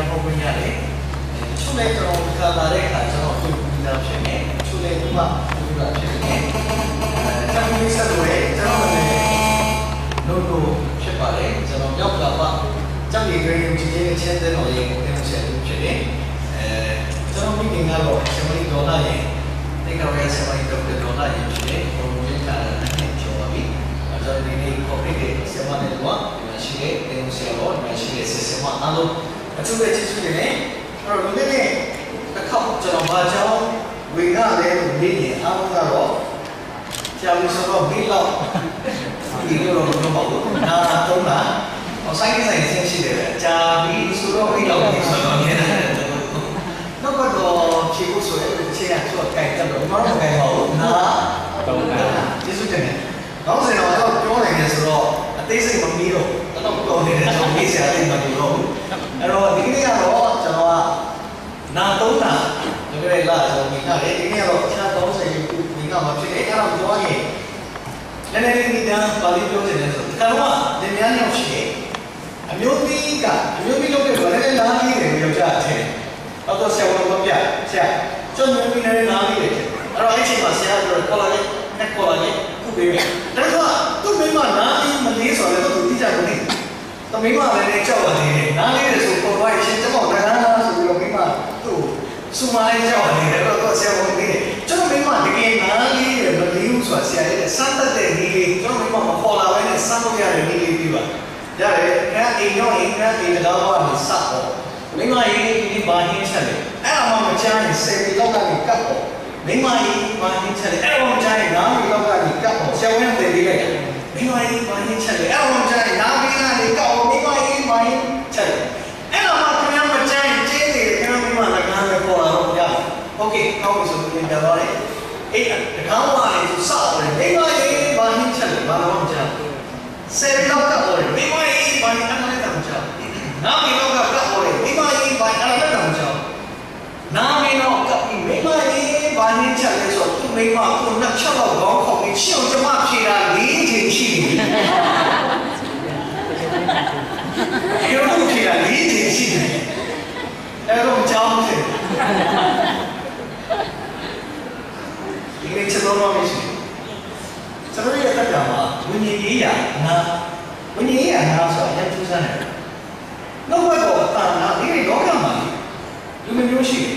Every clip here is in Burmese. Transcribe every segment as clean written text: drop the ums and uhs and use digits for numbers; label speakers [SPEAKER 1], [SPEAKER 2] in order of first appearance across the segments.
[SPEAKER 1] ဖို့ဝင်ရတယ်ချို့လဲကျွန်တော်ခါလာတဲ့အခါကျွန်တော်ပြုပြီးသားဖြစ်နေချို့လဲဒီမှာပြုတာဖြစ်နေကျွန်တော်ဒီဆက်လို့ရကျွန်တော်လည်းလို့ဖြစ်ပါတယ်ကျွန်တော်ရောက်လာပါကြောက်ရည်တွေကြီးကြီးနဲ့ချင်းတဲ့တော်ရေးကိုတင်ဆက်ဖြစ်နေကျွန်တော်မိခင်ကတော့ဆယ်မီဒေါ်လာရဲ့တိတ်ကောက်ရဲ့ဆယ်မီဒေါ်လာရဲ့ဖြစ်နေပုံရင်းထားတဲ့ကျော်ပါပြီကျွန်တော်ဒီနေ့ copy တဲ့ဆယ်မနဲ့တော့ရှိတဲ့တင်ဆက်တော့ရှိတဲ့ဆယ်မအားလုံးအထူးပဲချစ်ချစ်နေတယ်အဲ့တော့ဒီနေ့တစ်ခေါက်ကျွန်တော်ဘာကြောင့်ဝင်ရလဲလို့နေရင်အားလုံးကတော့ကြာပြီဆိုတော့မိလောက်ဒီလိုတော့မဟုတ်ဘူးနာတော့လားဆိုင်ဆင်းရှိတယ်ကြာပြီဆိုတော့မိလောက်ပြီဆိုတော့နေတယ်တော့ကတော့ဖြေဖို့ဆိုရင်ခြေရဆိုတော့ကြိုက်တယ်တော့မတော့ကြိုက်ပါဘူးနာတော့လားကျေးဇူးတင်တယ်ကောင်းစင်တော့ပြောနိုင်တယ်ဆိုတော့အသေးစိတ်မမီးတော့တော့နေတယ်ကျွန်တော်ရေးစရာလေးမတူတော့ဘူးအဲ့တော့ဒီနေ့ကတော့ကျွန်တော်ကနာတော့တာဒီကနေ့လာကျွန်တော်မိခတယ်ဒီနေ့ကတော့အခြား30ခုမိခမှာဖြစ်တယ်အဲ့တော့ပြောရင်လည်းလည်းဒီကပါဠိပြောနေတယ်ဆိုတော့ကတော့ဒီများရောက်ရှိတယ်အမျိုးသမီးကအမျိုးသမီးလုပ်တဲ့ဘာလဲနားလေးတွေပြောကြတယ်တော့ဆရာတော်ပြဆရာကျွန်တော်မိနေတဲ့နားလေးတွေအဲ့တော့အဲ့ချိန်မှာဆရာတို့ခေါ်လာတယ်နဲ့ခေါ်လာတယ်ခုပေးတယ်ဒါဆိုသူ့မိမနားလေးမလေးဆိုတော့သူတိကျကိုနေတော့မိမလည်းကြောက်ပါတယ်နားလေးတွေဆိုပေါ်သွားရင်ကျွန်တော်ကနားဆိုပြီးတော့မိမသူ့စူမိုင်းကြောက်တယ်တော့ဆရာတော်ကကျွန်တော်မိမတကယ်နားလေးတွေမလေးဘူးဆိုတာဆရာရဲ့စမ်းသပ်တဲ့နည်းလေးကျွန်တော်မိမမခေါ်လာဘဲနဲ့စမ်းလို့ရတဲ့နည်းလေးပြပါရတယ်အဲ့အိမ်ရောအိမ်ကအိမ်ကတော့ဘာလို့စတော့မိမရေးဒီဘာဟင်းချက်လဲအဲ့အမှမချမ်းရင်စေတီလောက်ကနေကတ်ပေါ့မိမရေးဘာဟင်းချက်လဲအဲ့အမှမချမ်းရင်နားမီလောက်ကနေကတ်ပေါ့ဆရာဝန်တွေလေးလိုက်မိမရေးဘာဟင်းချက်လဲအဲ့အမှမချမ်းရင်နားမီကနေကတ်ပေါ့မိမရေးဘာဟင်းချက်လဲအဲ့အမှခင်ဗျားမချမ်းရင်ကျင်းနေတယ်ခင်ဗျားမိမလည်းကားပဲပေါ်လာတော့ရတယ်โอเคကောင်းပြီဆိုရင်ပြောတယ်အဲ့တကောင်းပါလေသူစတယ်မိမရေးဘာဟင်းချက်လဲဘာလို့မချမ်းစေတီလောက်ကပေါ်တယ်မိမရေးဘာဟင်းအဲ့လည်းတော့ချမ်းနာမည်တော့ကပ်ပေါ်တယ်မိမကြီးဘာအဲ့ဒါလည်းတော့ကြောက်နာမည်တော့ကပ်ပြီးမိမကြီးဘာနည်းချက်လဲဆိုတော့သူ့မိမကိုနှစ်ချက်တော့ခေါင်းခေါက်ပြီးရှေ့ကျမဖြေတာ၄ချိန်ရှိနေပြီအဲ့တော့ဖြေတာ၄ချိန်ရှိနေအဲ့တော့ကြောက်တယ်ဒီနေ့ချက်တော့မရှိကျွန်တော်ရဲ့တက်တာမှာဝိညာဉ်ရေးရနာဝိညာဉ်ရေးရနာဆိုတော့အကျဉ်းစမ်းတယ်နောက်ဘက်တော့တာနာဒီလောကမှာလူမျိုးရှိတယ်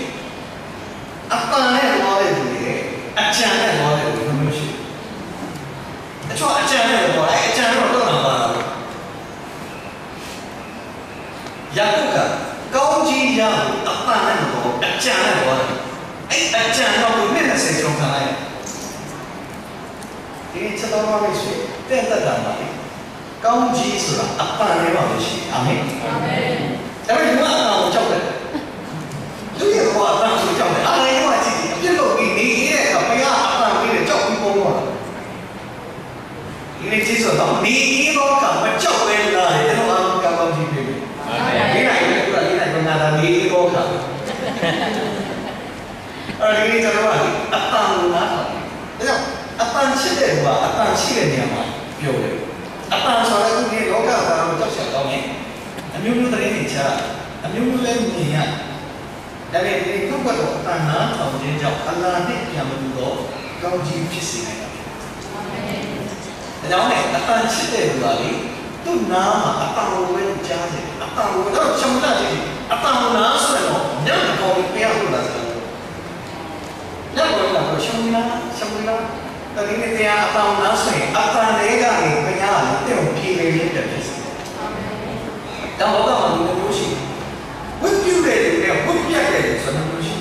[SPEAKER 1] အပန်နဲ့သွားတဲ့လူတွေအချမ်းနဲ့သွားတဲ့လူမျိုးရှိတယ်အချို့အချမ်းနဲ့သွားတယ်အချမ်းတော့တော့ပါယာကုကကောင်းကြီးရအပန်နဲ့တော့အချမ်းနဲ့သွားတယ်အဲ့အချမ်းတော့လူနဲ့20ကျော်ခံလိုက်ဒီချက်တော်မှာရှိတဲ့တက်တာပါကောင်းကြီးဆိုတာအပန်လေးပါလို့ရှိအာမင်အာမင်ဒါပေမဲ့ဒီမှာအပန်ကိုကြောက်တယ်လူရဲ့ဘဝအပန်ကိုကြောက်တယ်အားလည်းရောကြည့်အပြစ်လုပ်ပြီးနေရတဲ့အခါဘုရားအပန်လေးနဲ့ကြောက်ပြီးပုံသွားတာဒီနေ့ကြီးဆိုတော့နေရောကမကြောက်ပဲလားတဲ့တော့အပန်ကောင်းကြီးပြီအာမင်ဒီနိုင်လည်းပြောလေးနိုင်တော့နာနေရောကအဲ့ဒီကျွန်တော်ကအပန်ကိုနားထောင်တယ်ဒါကြောင့်အပန်ချစ်တဲ့ဘုရားအပန်ရှိတဲ့နေရာမှာပြောတယ်အပန်ဆိုတဲ့ဒီလောကဘာလို့ကြောက်ချက်ကောင်းလဲအမျိုးမျိုးတည်းနေချာအမျိုးမျိုးလည်းမြင်ရဒါပေမဲ့ဒီခုကတော့အပန်နာထောင်ခြင်းကြောင့်အလ္လာဟ်နဲ့ပြန်မလို့တော့ကောင်းကြီးဖြစ်စေနိုင်တာအာမင်ဒါကြောင့်လည်းအပန်ချစ်တဲ့လူပါလေသူ့နာမှာအပန်ကိုပဲကြားတယ်အပန်ကိုတော့ချမ်းသာကြည့်အပန်ကိုနာဆိုတော့ညံ့တော်ကိုပြရလို့လားဆိုတော့ညံ့တော်ကတော့ရှောင်းလာတတိယတရားအပေါင်းနားဆိုရင်အပန်လေးကနေဘုရားကတင့်ကိုဖြေနေတယ်ဖြစ်စေ။တောင်းတော့မှဒီလိုမျိုးရှိဝိပုတဲ့လူနဲ့ဝိပြတ်တဲ့ဆိုတဲ့မျိုးရှိ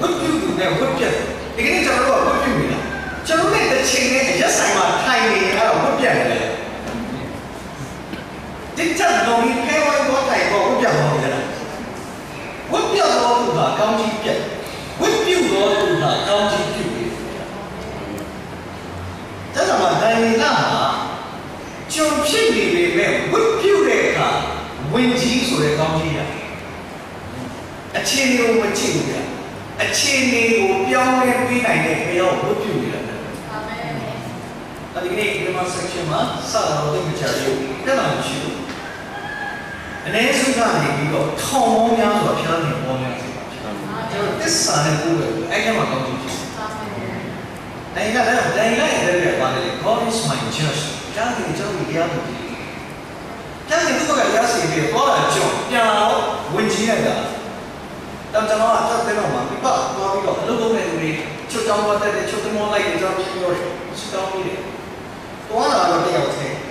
[SPEAKER 1] ဝိပုသူနဲ့ဝိပြတ်ဒီကနေ့ကျွန်တော်တို့ကဝိပုနေတာကျွန်တော်နဲ့တစ်ချိန်နဲ့ရက်ဆိုင်မှာထိုင်နေအဲ့တော့ဝိပြတ်နေတယ်ဒီချက်တော်ကြီးခဲဝဲတော့တိုင်တော့ဝိပြတ်သွားတယ်ဝိပြတ်တော့သူကကောင်းကြီးပြတ်ဝိပုတော့သူကကောင်းကြီးပြုတ်ဒါကြောင့်ဒိုင်နာမှာကြုံဖြစ်နေပေမဲ့ဝိပုတဲ့အခါဝင်ကြီးဆိုတဲ့ကောင်းကြီးရအခြေအနေကိုမကြည့်ဘူးဗျအခြေအနေကိုပြောင်းလဲပေးနိုင်တဲ့ဘုရားဝိပုနေတာအာမင်အဲဒီနေ့ဒီမှာ section မှာစတာတော့သိကြတယ်ပြဿနာမရှိဘူး အနေစုကနေပြီးတော့ထောင်ပေါင်းများစွာဖျားနေပေါင်းများစေပါကျွန်တော်သစ္စာနဲ့ကိုယ်ပဲအဲ့ဒီမှာကောင်းကြည့်ဖြစ်တယ်။ဒါကလည်းရဲ့ပါတယ် God is my judge ဒါကကျွန်တော်တရားမှုကြည့်။ဒါကဒီတော့ကတရားစီပြီးတော့လာကြောင်းပြန်တော့ဝင်ကြီးလိုက်တာ။တော့ကျွန်တော်ကတော့တဲ့တော့မှာပြပတ်သွားပြီးတော့အလုပ်လုပ်နေသူတွေချုပ်တောင်းသွားတဲ့ချုပ်သမောလိုက်ကြတော့ပြီးတော့စတောင်းပြီးတယ်။သွားလာတော့တယောက်တည်း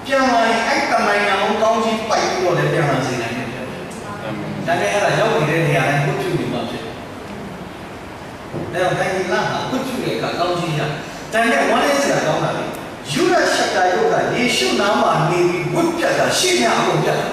[SPEAKER 1] ပြန်လာရင်အဲ့တမိုင်းအောင်ကောင်းကြီးပိုက်ပြီးတော့လည်းပြန်လာစေနိုင်တယ်ပြောတယ်။ဒါနဲ့အဲ့ဒါရောက်နေတဲ့နေရာတိုင်းကိုပြုနေမှာဖြစ်တယ်။ဒါတော့တိုင်းပြည်လာကိုပြုတဲ့အခါကောင်းကြီးရ။ဒါနဲ့ဝမ်းလေးစရာကောင်းတာလေ။ယူရရှက်တာယုတ်ကယေရှုနာမနေပြီးဝတ်ပြတ်တာရှေ့များအကုန်ပြတ်တာ။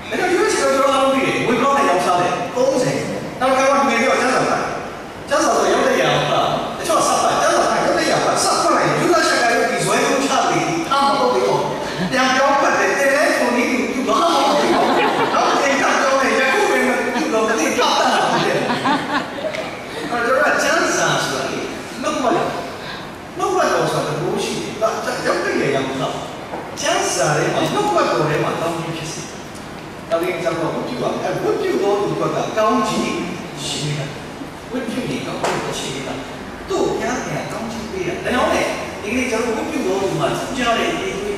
[SPEAKER 1] ဒါကြောင့်ယူရရှက်တော်တော်ပြီးဝတ်ကောင်းတဲ့ရောက်စားတယ်30။နောက်ကတော့ငယ်ရောကျန်းစာပါ။ကျန်းစာဆိုရောက်တဲ့ရအောင်ပါ။တချို့ဆက်ပါကျန်းစာရောက်တဲ့ရအောင်ဆက်ဖွင့်လိုက်ယူရရှက်ကယုတ်ဒီဇွဲကုန်ချပြီးအားမဟုတ်ဘူး။ပြန်ပြောပတ်တယ်တယ်လေကိုနီးသူဘာမှမဟုတ်ဘူး။နောက်တင်ကတော့လေယခုပဲသူ့တော့တတိတောက်တာတယ်။အဲ့တော့ကျန်းစာဆိုတာလေလောက်ပါလား။လောက်ပါတော့ဆိုတော့ဘိုးရှိတယ်။ဒါရောက်တဲ့ရအောင်လား။ကျန်းစာလေးမှာလောက်ပါတော့လည်းမတောင်းဘူးဖြစ်စီ။ဒါလေးကတော့ဘုပြုပါအဲ့ဘုပြုတော့သူကကောင်းကြီးရှိနေတာ။ဝိပြုနေကောင်းတဲ့ရှိနေတာ။သူ့ပြန်ပြန်ကောင်းကြီးပေးတာ။ဒါကြောင့်လေဒီနေ့ကျွန်တော်ဝိပြုတော့ဒီမှာထူးခြားတဲ့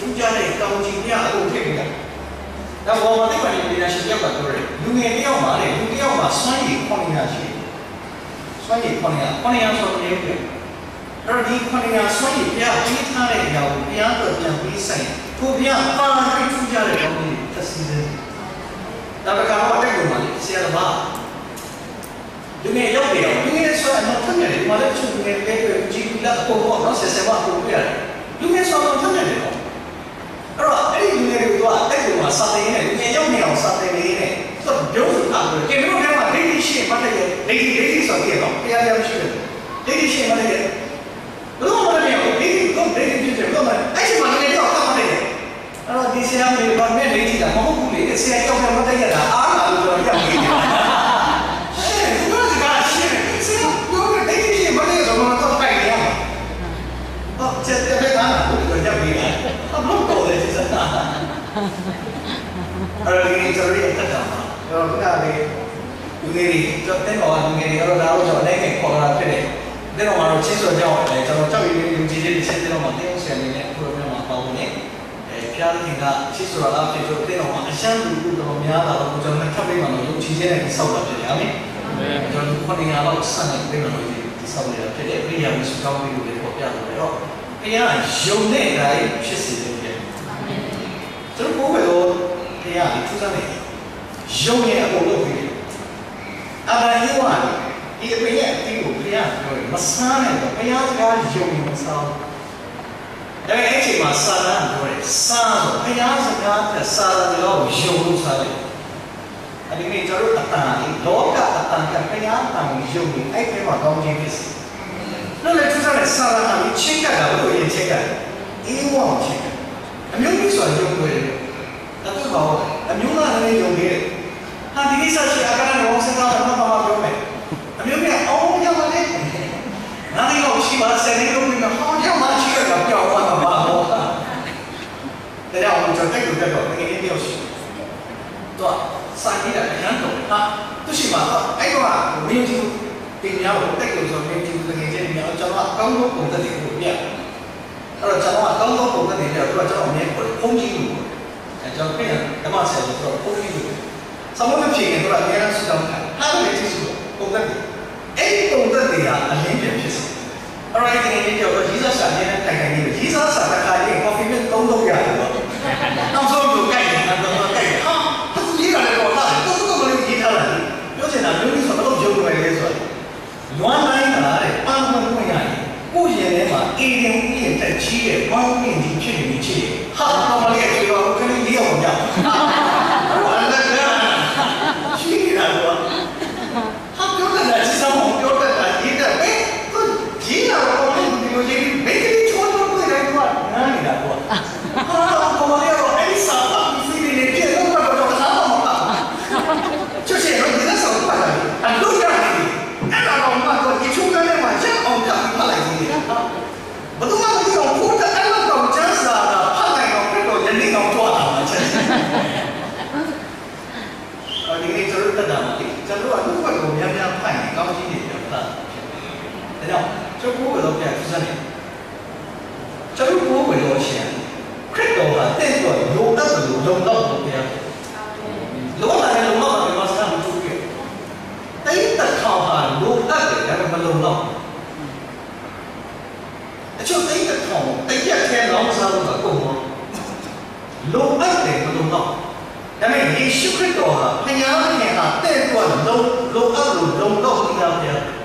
[SPEAKER 1] ထူးခြားတဲ့ကောင်းကြီးများအခုထည့်နေတာ။ဒါဘောမတိပါနေပြည်ရှင်ပြောက်တော့တယ်။လူငယ်တယောက်မှာလေလူတယောက်မှာစွမ်းရည်900ရှိတယ်။စွမ်းရည်900ဆိုတော့လေအဲ့ဒီ900စွမ်းရည်ပြပြီးထားတဲ့ကြောင်ဘုရားတော်ပြန်ပြီးဆိုင်ကိုဘုရားပါပြီးထူးခြားတဲ့ကောင်းကြီးသစီတယ်။ဒါပေမဲ့တက်ကုန်ပါလေဆရာတော်လူငယ်ရောက်တယ်လူငယ်ဆိုတော့ထမ်းရတယ်ဒီမှာလည်းသူငယ်လေးတွေကြည့်ပြီးတော့အပေါ်တော့ဆက်ဆက်ပါပို့ပြရတယ်လူငယ်ဆိုတော့ထမ်းရတယ်တော့အဲ့တော့အဲ့ဒီလူငယ်တွေကတက်ကုန်မှာစာတင်နေလူငယ်ရောက်နေအောင်စာတင်နေနေသူပြောတာကကေမျိုးထဲမှာဒိဋ္ဌိရှိမှတ်တယ်ဒိဋ္ဌိဆိုပြီးတော့တရားရမရှိတယ်ဒိဋ္ဌိရှိမှတ်တယ်ဘယ်လိုမှမလဲဒိဋ္ဌိကိုဒိဋ္ဌိဖြစ်တယ်ဘယ်လိုမှအဲ့ဒီမှာလည်းတော့မှတ်တယ်အဲ့တော့ဒီဆရာမေဘာမဲ့ဒိဋ္ဌိကမဟုတ်ဘူးလေဆရာကြောက်မှတ်တယ်ရတာအားလာလို့တော့ရောက်နေတယ်ချက်တဲ့ဘက်ကနာကိုတော့ရပ်ပြီးတယ်အဘလို့တော့လေစစတာအဲ့ဒီကျွန်တော်ရတက်တာတော့ခုနကလေလူငယ်တွေတော့တဲ့တော်ကလူငယ်တွေကတော့ဒါတော့ကျွန်တော်လည်းခေါ်လာဖြစ်တယ်တဲ့တော်ကတော့ချင်းစောကြောင်းကျွန်တော်ကြောက်ရည်လူကြီးကြီးချက်တဲ့တော့မှတင်းဆန်နေနဲ့အခုတော့မှပေါင်းနေဖျားခင်ကချင်းစောလာဖြစ်ဆိုတဲ့တော်မှာအရှမ်းလူတော်များလာတော့ကျွန်တော်ထပ်ပြီးမှလူကြီးကြီးနဲ့ဆောက်တာဖြစ်တယ်အာမင်ကျွန်တော်ခုနှစ်လောက်ဆန်နေပြီးမှဒီဆောက်နေတာဖြစ်တယ်ပြည်ရမှုစကောင်းပြီးလို့ပေါ်ပြလို့တော့ဘုရားယုံတဲ့တိုင်းဖြစ်စေတယ်ဗျာ။ကျွန်တော်ဘုရားဘုရားထူးဆန်းတယ်။ယုံရဲ့အကုန်လုံးပြီးတယ်။အာဗြဟိမကဒီအပင်ရဲ့အတိကိုဘုရားပြောတယ်မဆန်းနဲ့တော့ဘုရားစကားယုံရင်မဆန်းဘူး။ဒါပေမဲ့အဲ့ဒီမှာစာရန်ပြောတယ်စာဆိုဘုရားစကားနဲ့စာရန်ကိုယုံလို့စားတယ်။အဲဒီနေ့ကျွန်တော်အတန်လေးလောကအတန်ကဘုရားအတန်ကိုယုံရင်အဲ့ဒီမှာကောင်းခြင်းဖြစ်စေ။လို့လည်းသူစားတဲ့စာရဏကိုချင်းကတာဘယ်လိုရင်ချင်းကအေးဝအောင်ချင်းအမျိုးကြီးဆိုရုံွယ်တယ်ဒါသူ့ဘာလို့အမျိုးသားလည်းယုံနေတယ်ဟာဒီကိစ္စရှိအကရဏောစကားတော့ဘာမှပြောမယ်အမျိုးကြီးအောင်းရပါလေနားလေးကိုရှိပါစနေလို့ပြီးတော့ဟောင်းရမှရှိရတော့ကြောက်သွားမှာပါတော့ဒါကြောင့်ကျွန်တော်တက်လို့တက်တော့ငယ်ငယ်တယောက်ရှိတော့စာကြည့်တာအရန်တော့ဟာသူရှိမှာအဲ့တော့မင်းကြီးတင်များကိုတက်လို့ဆိုရင်ဒီငယ်ချင်းများကျွန်တော်အကောင်းဆုံးပုံစံတွေကိုပြအဲ့တော့ကျွန်တော်အကောင်းဆုံးပုံစံတွေပြတော့ကျွန်တော်အမြဲခေါ်တယ်ဖုန်းကြီးလို့အဲကျွန်တော်ပြန်ဓမ္မဆရာဆိုတော့ဖုန်းကြီးလို့စမမဖြစ်ရင်တော့အများကြီးတောင်းတာဟာလည်းကြည့်စို့ပုံစံတွေအဲ့ဒီပုံစံတွေကအလင်းပြန်ဖြစ်စေအဲ့တော့ဒီနေ့ကျတော့ဂျီဇဆာနဲ့တိုင်တိုင်နေဂျီဇဆာတခါလေးကော်ဖီနဲ့သုံးလို့ရတယ်ပေါ့နောက်ဆုံးလို့ကြိုက်တယ်နောက်တော့ကြိုက်တယ်ဟာသူကြီးရတယ်တော့ဟာသူကလည်းကြီးထားတယ်ပြောချင်တာမျိုးမျိုးဆိုတော့ရုပ်ရွယ်လေးဆိုလွမ်းတိုင်းကတဲ့အာမန်ဝင်ရတယ်ကိုယ့်ရင်ထဲမှာအေးရင်ပြီးရင်တက်ချီးရဲ့ဘောင်းမြင့်ကြီးဖြစ်နေချေဟာတော့မလေးပြောတော့ခလေးလေးအောင်ကြောက်ဟာလည်းချီးနေတာကွာဟာပြောတာစစမောပြောတာရေးတယ်ပဲသူကြီးလာတော့ဒီလိုကြီးမိတ်ကလေးချိုးတော့ပြေးတယ်ကွာနားနေတာကွာဟာတော့မလေးတော့အဲ့ဒီစာပါပြီး low up there, but no. I mean, he should be doing. Hanya hanya, then one low up, low down there.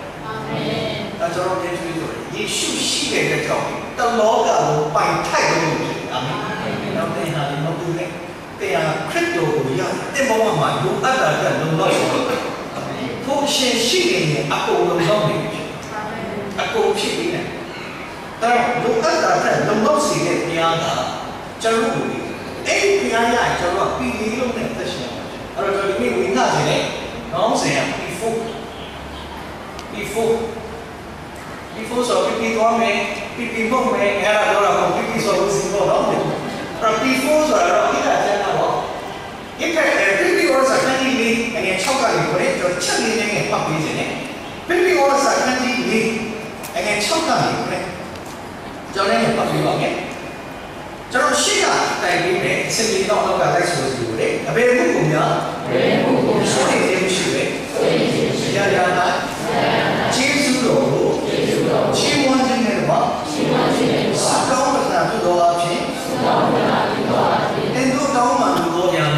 [SPEAKER 1] That's all they do. He should see the job. The log by title. I mean, now they have no doing. They are crypto. They want my low other than low loss. Portion shilling, a cold knowledge. A cold shilling. Now, look at that, the most in the Piana, Jarui. Any Piana, Jarua, be little than the shell. Or to me, we not in it. No, say, before so people may have a lot of people so from before so if every was a candy and a chocolate for it, or chili and puppies in it. Every was a candy and a chocolate for it. Johnny puppy long it. John Shia, I mean, simply not know that I was doing it. A very good young, so it Yayana, James Udo, she wanted in the box, sat down with that to go up, and look down on the go young.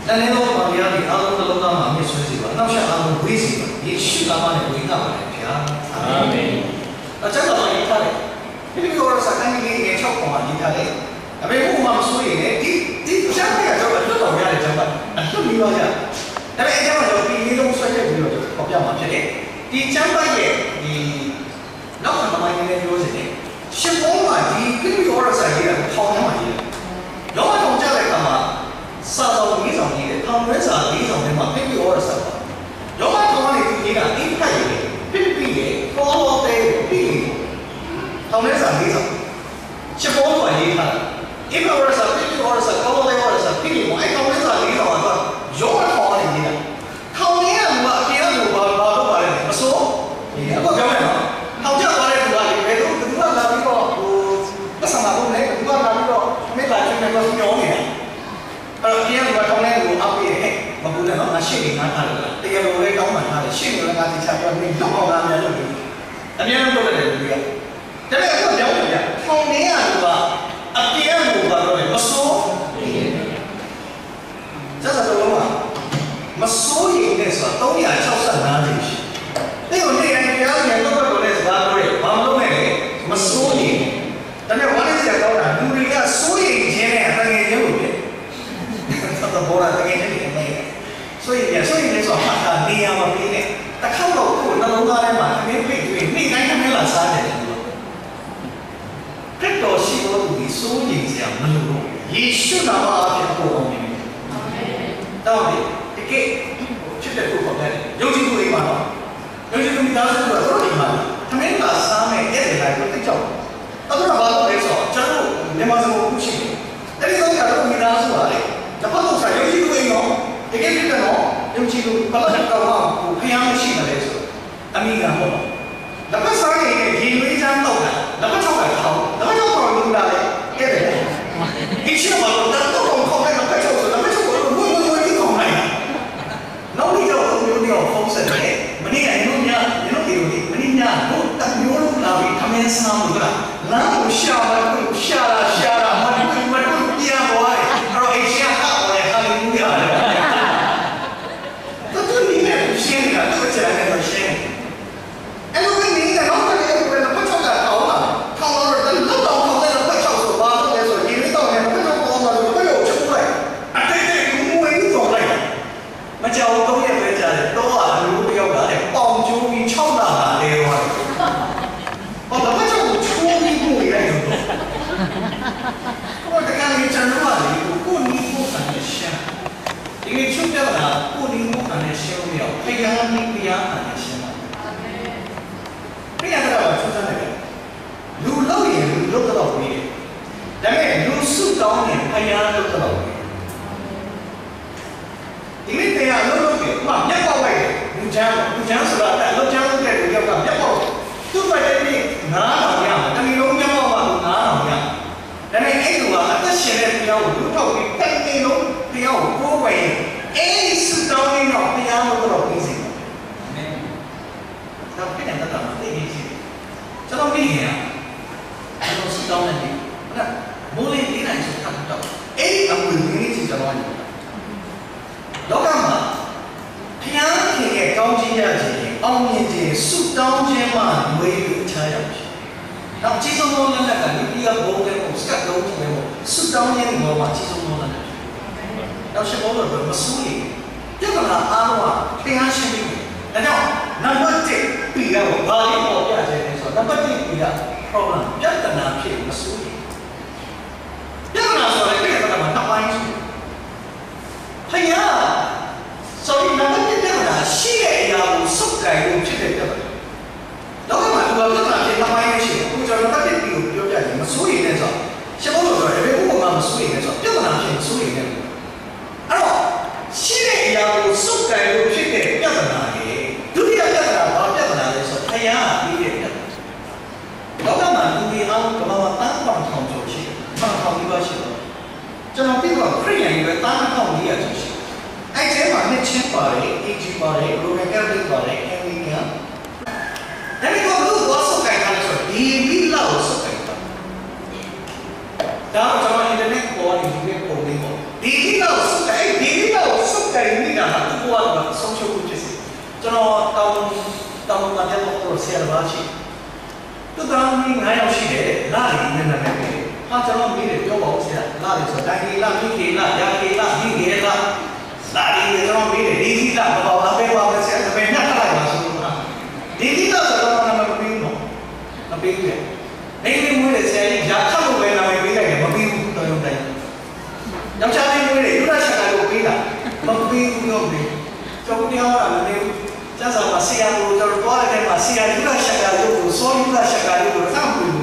[SPEAKER 1] Dan itu dia di alam terutama kami sudah nak siapa alam berisi, Yesus nama ni kita berdoa. Amin. Macam apa kita ni? Ini orang sekarang ini cakap orang kita ni. Tapi aku mahu suai ni, di siapa yang cakap itu tahu dia cakap, itu dia aja. Tapi jangan jauh ini dong suai dia tu, kau jangan macam ni. Di siapa ye, di nak nama ini dia ni. Siapa orang di ini orang saya tahu nama dia. Jangan orang cakap nama. 杀到李总你的，他们啥李总的嘛，偏偏我是啥？要么他们的你看，你看的，偏偏的，高高的，偏他们啥李总？是高高的看，一个我是啥，偏偏我是啥，高高的我是啥，偏偏我哎，他们啥李总啊？要么他们的你看，他们呀，我别人我都过来，不说，你我表面嘛，他们家过来过来，别都不管他那个，不上哪都没，不管他那个，没来就那个表面。 dia buat orang itu apa ni? Maksudnya nak nasi dengan hal. Dia boleh tahu mana ada nasi dengan hal siapa ni tu orang yang lalu. Tapi yang tu ada dia. Jadi aku jawab dia. Orang ni apa? Dia buat orang masuk. Jadi satu orang masuk ini sebab tahu dia cakap sana je. Tapi orang yang dia tu buat orang sebab orang malu ni masuk ini. Tapi orang yang tahu dah, dunia masuk ini je ni ada yang jauh. 都冇啦，等於呢啲咩？所以你說啊，你有冇邊咧？但看到我那老家咧嘛，你配對，你睇下你垃圾嘅嘢咯。這都是我哋所影響嘅咯，耶穌那麼嘅光明。當然，這個出嚟不講咧，有幾多人嘛？有幾多人打算做多啲嘛？他們垃圾咧一嚟嚟都得做，啊，都係話都嚟做，假如你馬上冇出現，但係你講假如你打算話咧。 Dapat saya yang itu ini, jika kita yang itu kalau kita mahu yang mesti ada itu, kami tidak mahu. Dapat saya ini ini jangan tahu, dapat coba tahu, dapat coba tahu ada, ada. Istilah mahu dapat tahu kau kan dapat coba, dapat coba mulu itu kau mana? Nabi jauh dia fokus ni, mendingan mendingan tu tak nyuruh Nabi kami sama juga. Lalu syara mana dia buat, kalau Asia ini sudah lah, kuning bukan hasilnya, pegangan ni pegangan hasilnya. Pegangan apa? Sudah lagi. Lu terlalu ni. Tapi lu sudah ni pegangan lu terlalu ni. ဆိုတာလောက်ချမ်းလုပ်တဲ့လူယောက်ကပြတ်ပေါ့သူ့ဘက်ကနေ9000ရတမီလုံးပြတ်ပေါ့မှာ9000ရဒါပေမဲ့အဲ့လိုကအသက်ရှင်တဲ့တရားကိုလူထောက်ပြီးတိုက်နေလို့တရားကိုကိုးကွယ်ရင်အဲ့ဒီစတောင်းနေတော့တရားလို့တော့ပြီးစီတယ်အာမင်တော့ပြန်တော့မသိနေစီကျွန်တော်ပြီးရင်ကျွန်တော်စတောင်းနေတယ်ဟုတ်မိုးလေးလေးနိုင်ဆိုတာတော့အဲ့ဒီအမှုရင်းကြီးကျွန်တော်လောကမှာဘုရားခင်ရဲ့ကောင်းချီးရခြင်းအောင်မြင်ခြင်းဆုတောင်းခြင်းမှဝေးချရဖြစ်။နောက်ကြီးဆုံးသောလက်ကလူကြီးကဘုံတဲ့ကိုစကတ်လုံးခြင်းနဲ့ဆုတောင်းခြင်းဘောမှာကြီးဆုံးသောလက်။နောက်ရှိဘောလို့မဆူးရင်ပြဿနာအားလုံးကတရားရှင်းပြီး။ဒါကြောင့်နံပါတ်1ပြီးတော့ဘာလို့ပေါ်ပြခြင်းလဲဆိုတော့နံပါတ်1ပြီးတာ problem ပြဿနာဖြစ်မဆူးရင်ပြဿနာဆိုတဲ့ပြဿနာမှာနှစ်ပိုင်းရှိတယ်။ဖယားဆိုရင်နံပါတ်1ပြဿနာရှိတဲ့အရာကိုစုပ်ကိုင်လို့ဖြစ်တဲ့ပြဿနာလောကမှာဒီလိုပြဿနာဖြစ်နှစ်ပိုင်းရှိတယ်အခုကျွန်တော်နံပါတ်1ပြီးကိုပြောပြတယ်မစိုးရိမ်နဲ့ဆိုရှင်းဖို့လို့ဆိုတော့ဘယ်ဥပမာမစိုးရိမ်နဲ့ဆိုပြဿနာဖြစ်မစိုးရိမ်နဲ့အဲ့တော့ရှိတဲ့အရာကိုစုပ်ကိုင်လို့ဖြစ်တဲ့ပြဿနာလေဒုတိယပြဿနာဘာပြဿနာလဲဆိုတော့ဖယားပြီးတဲ့ပြဿနာလောကမှာလူတွေအားလုံးကမ္ဘာမှာတန်းပေါင်းထောင်ကျော်ရှိတယ်ထောင်ပြီးပါရှိတော့ကျွန်တော်ပြီးတော့ခရိယန်တွေတန်း1400ကျော်ရှိအဲ့ကျဲမှာနှစ်ချင်းပါတယ်အကြီးပါတယ်ရိုမန်ကက်သလစ်ပါတယ်အင်္ဂလိကန်ဒါပေမဲ့ဘုရားဆုတ်ကိုင်တာဆိုဒီမိလောက်ဆုတ်ကိုင်တာဒါကျွန်တော်အင်တာနက်ပေါ်နေဒီပုံလေးပေါ့ဒီမိလောက်ဆုတ်ကိုင်ဒီမိလောက်ဆုတ်ကိုင်နေတာဟာဘုရားကဆုံးရှုံးမှုဖြစ်စေကျွန်တော်တောင်းပန်တဲ့ဘောကိုဆရာဘာရှိသူတောင်းပြီး9ရောက်ရှိတယ်လာရင်းနဲ့နဲ့ပဲဟာကျွန်တော်မိတယ်ပြောပါဦးဆရာလာရဆိုတိုင်းကြီးလာမိကြီးလာရာကြီးလာမိကြီးလာလာဒီကျွန်တော်မေးတယ်ဒီကိစ္စဘာဘာပဲပါပဲဆရာတပည့်ညှက်ထားလိုက်ပါဆိုတော့ဒီကိစ္စဆိုတော့နာမည်ပေးတော့မပေးဘူးနေနေမွေးတယ်ဆရာကြီးရာခတ်လို့ပဲနာမည်ပေးလိုက်တယ်မပေးဘူးတော်ရုံတိုင်းယောက်ျားလေးမွေးတယ်ယူရရှာတာကိုပေးတာမပေးဘူးတော့ပေးကျောင်းပြောင်းတာမနေဘူးကျန်ဆောင်မှာဆရာကိုကျွန်တော်သွားတဲ့မှာဆရာယူရရှာတာကိုစောယူရရှာတာကိုစမ်းဘူး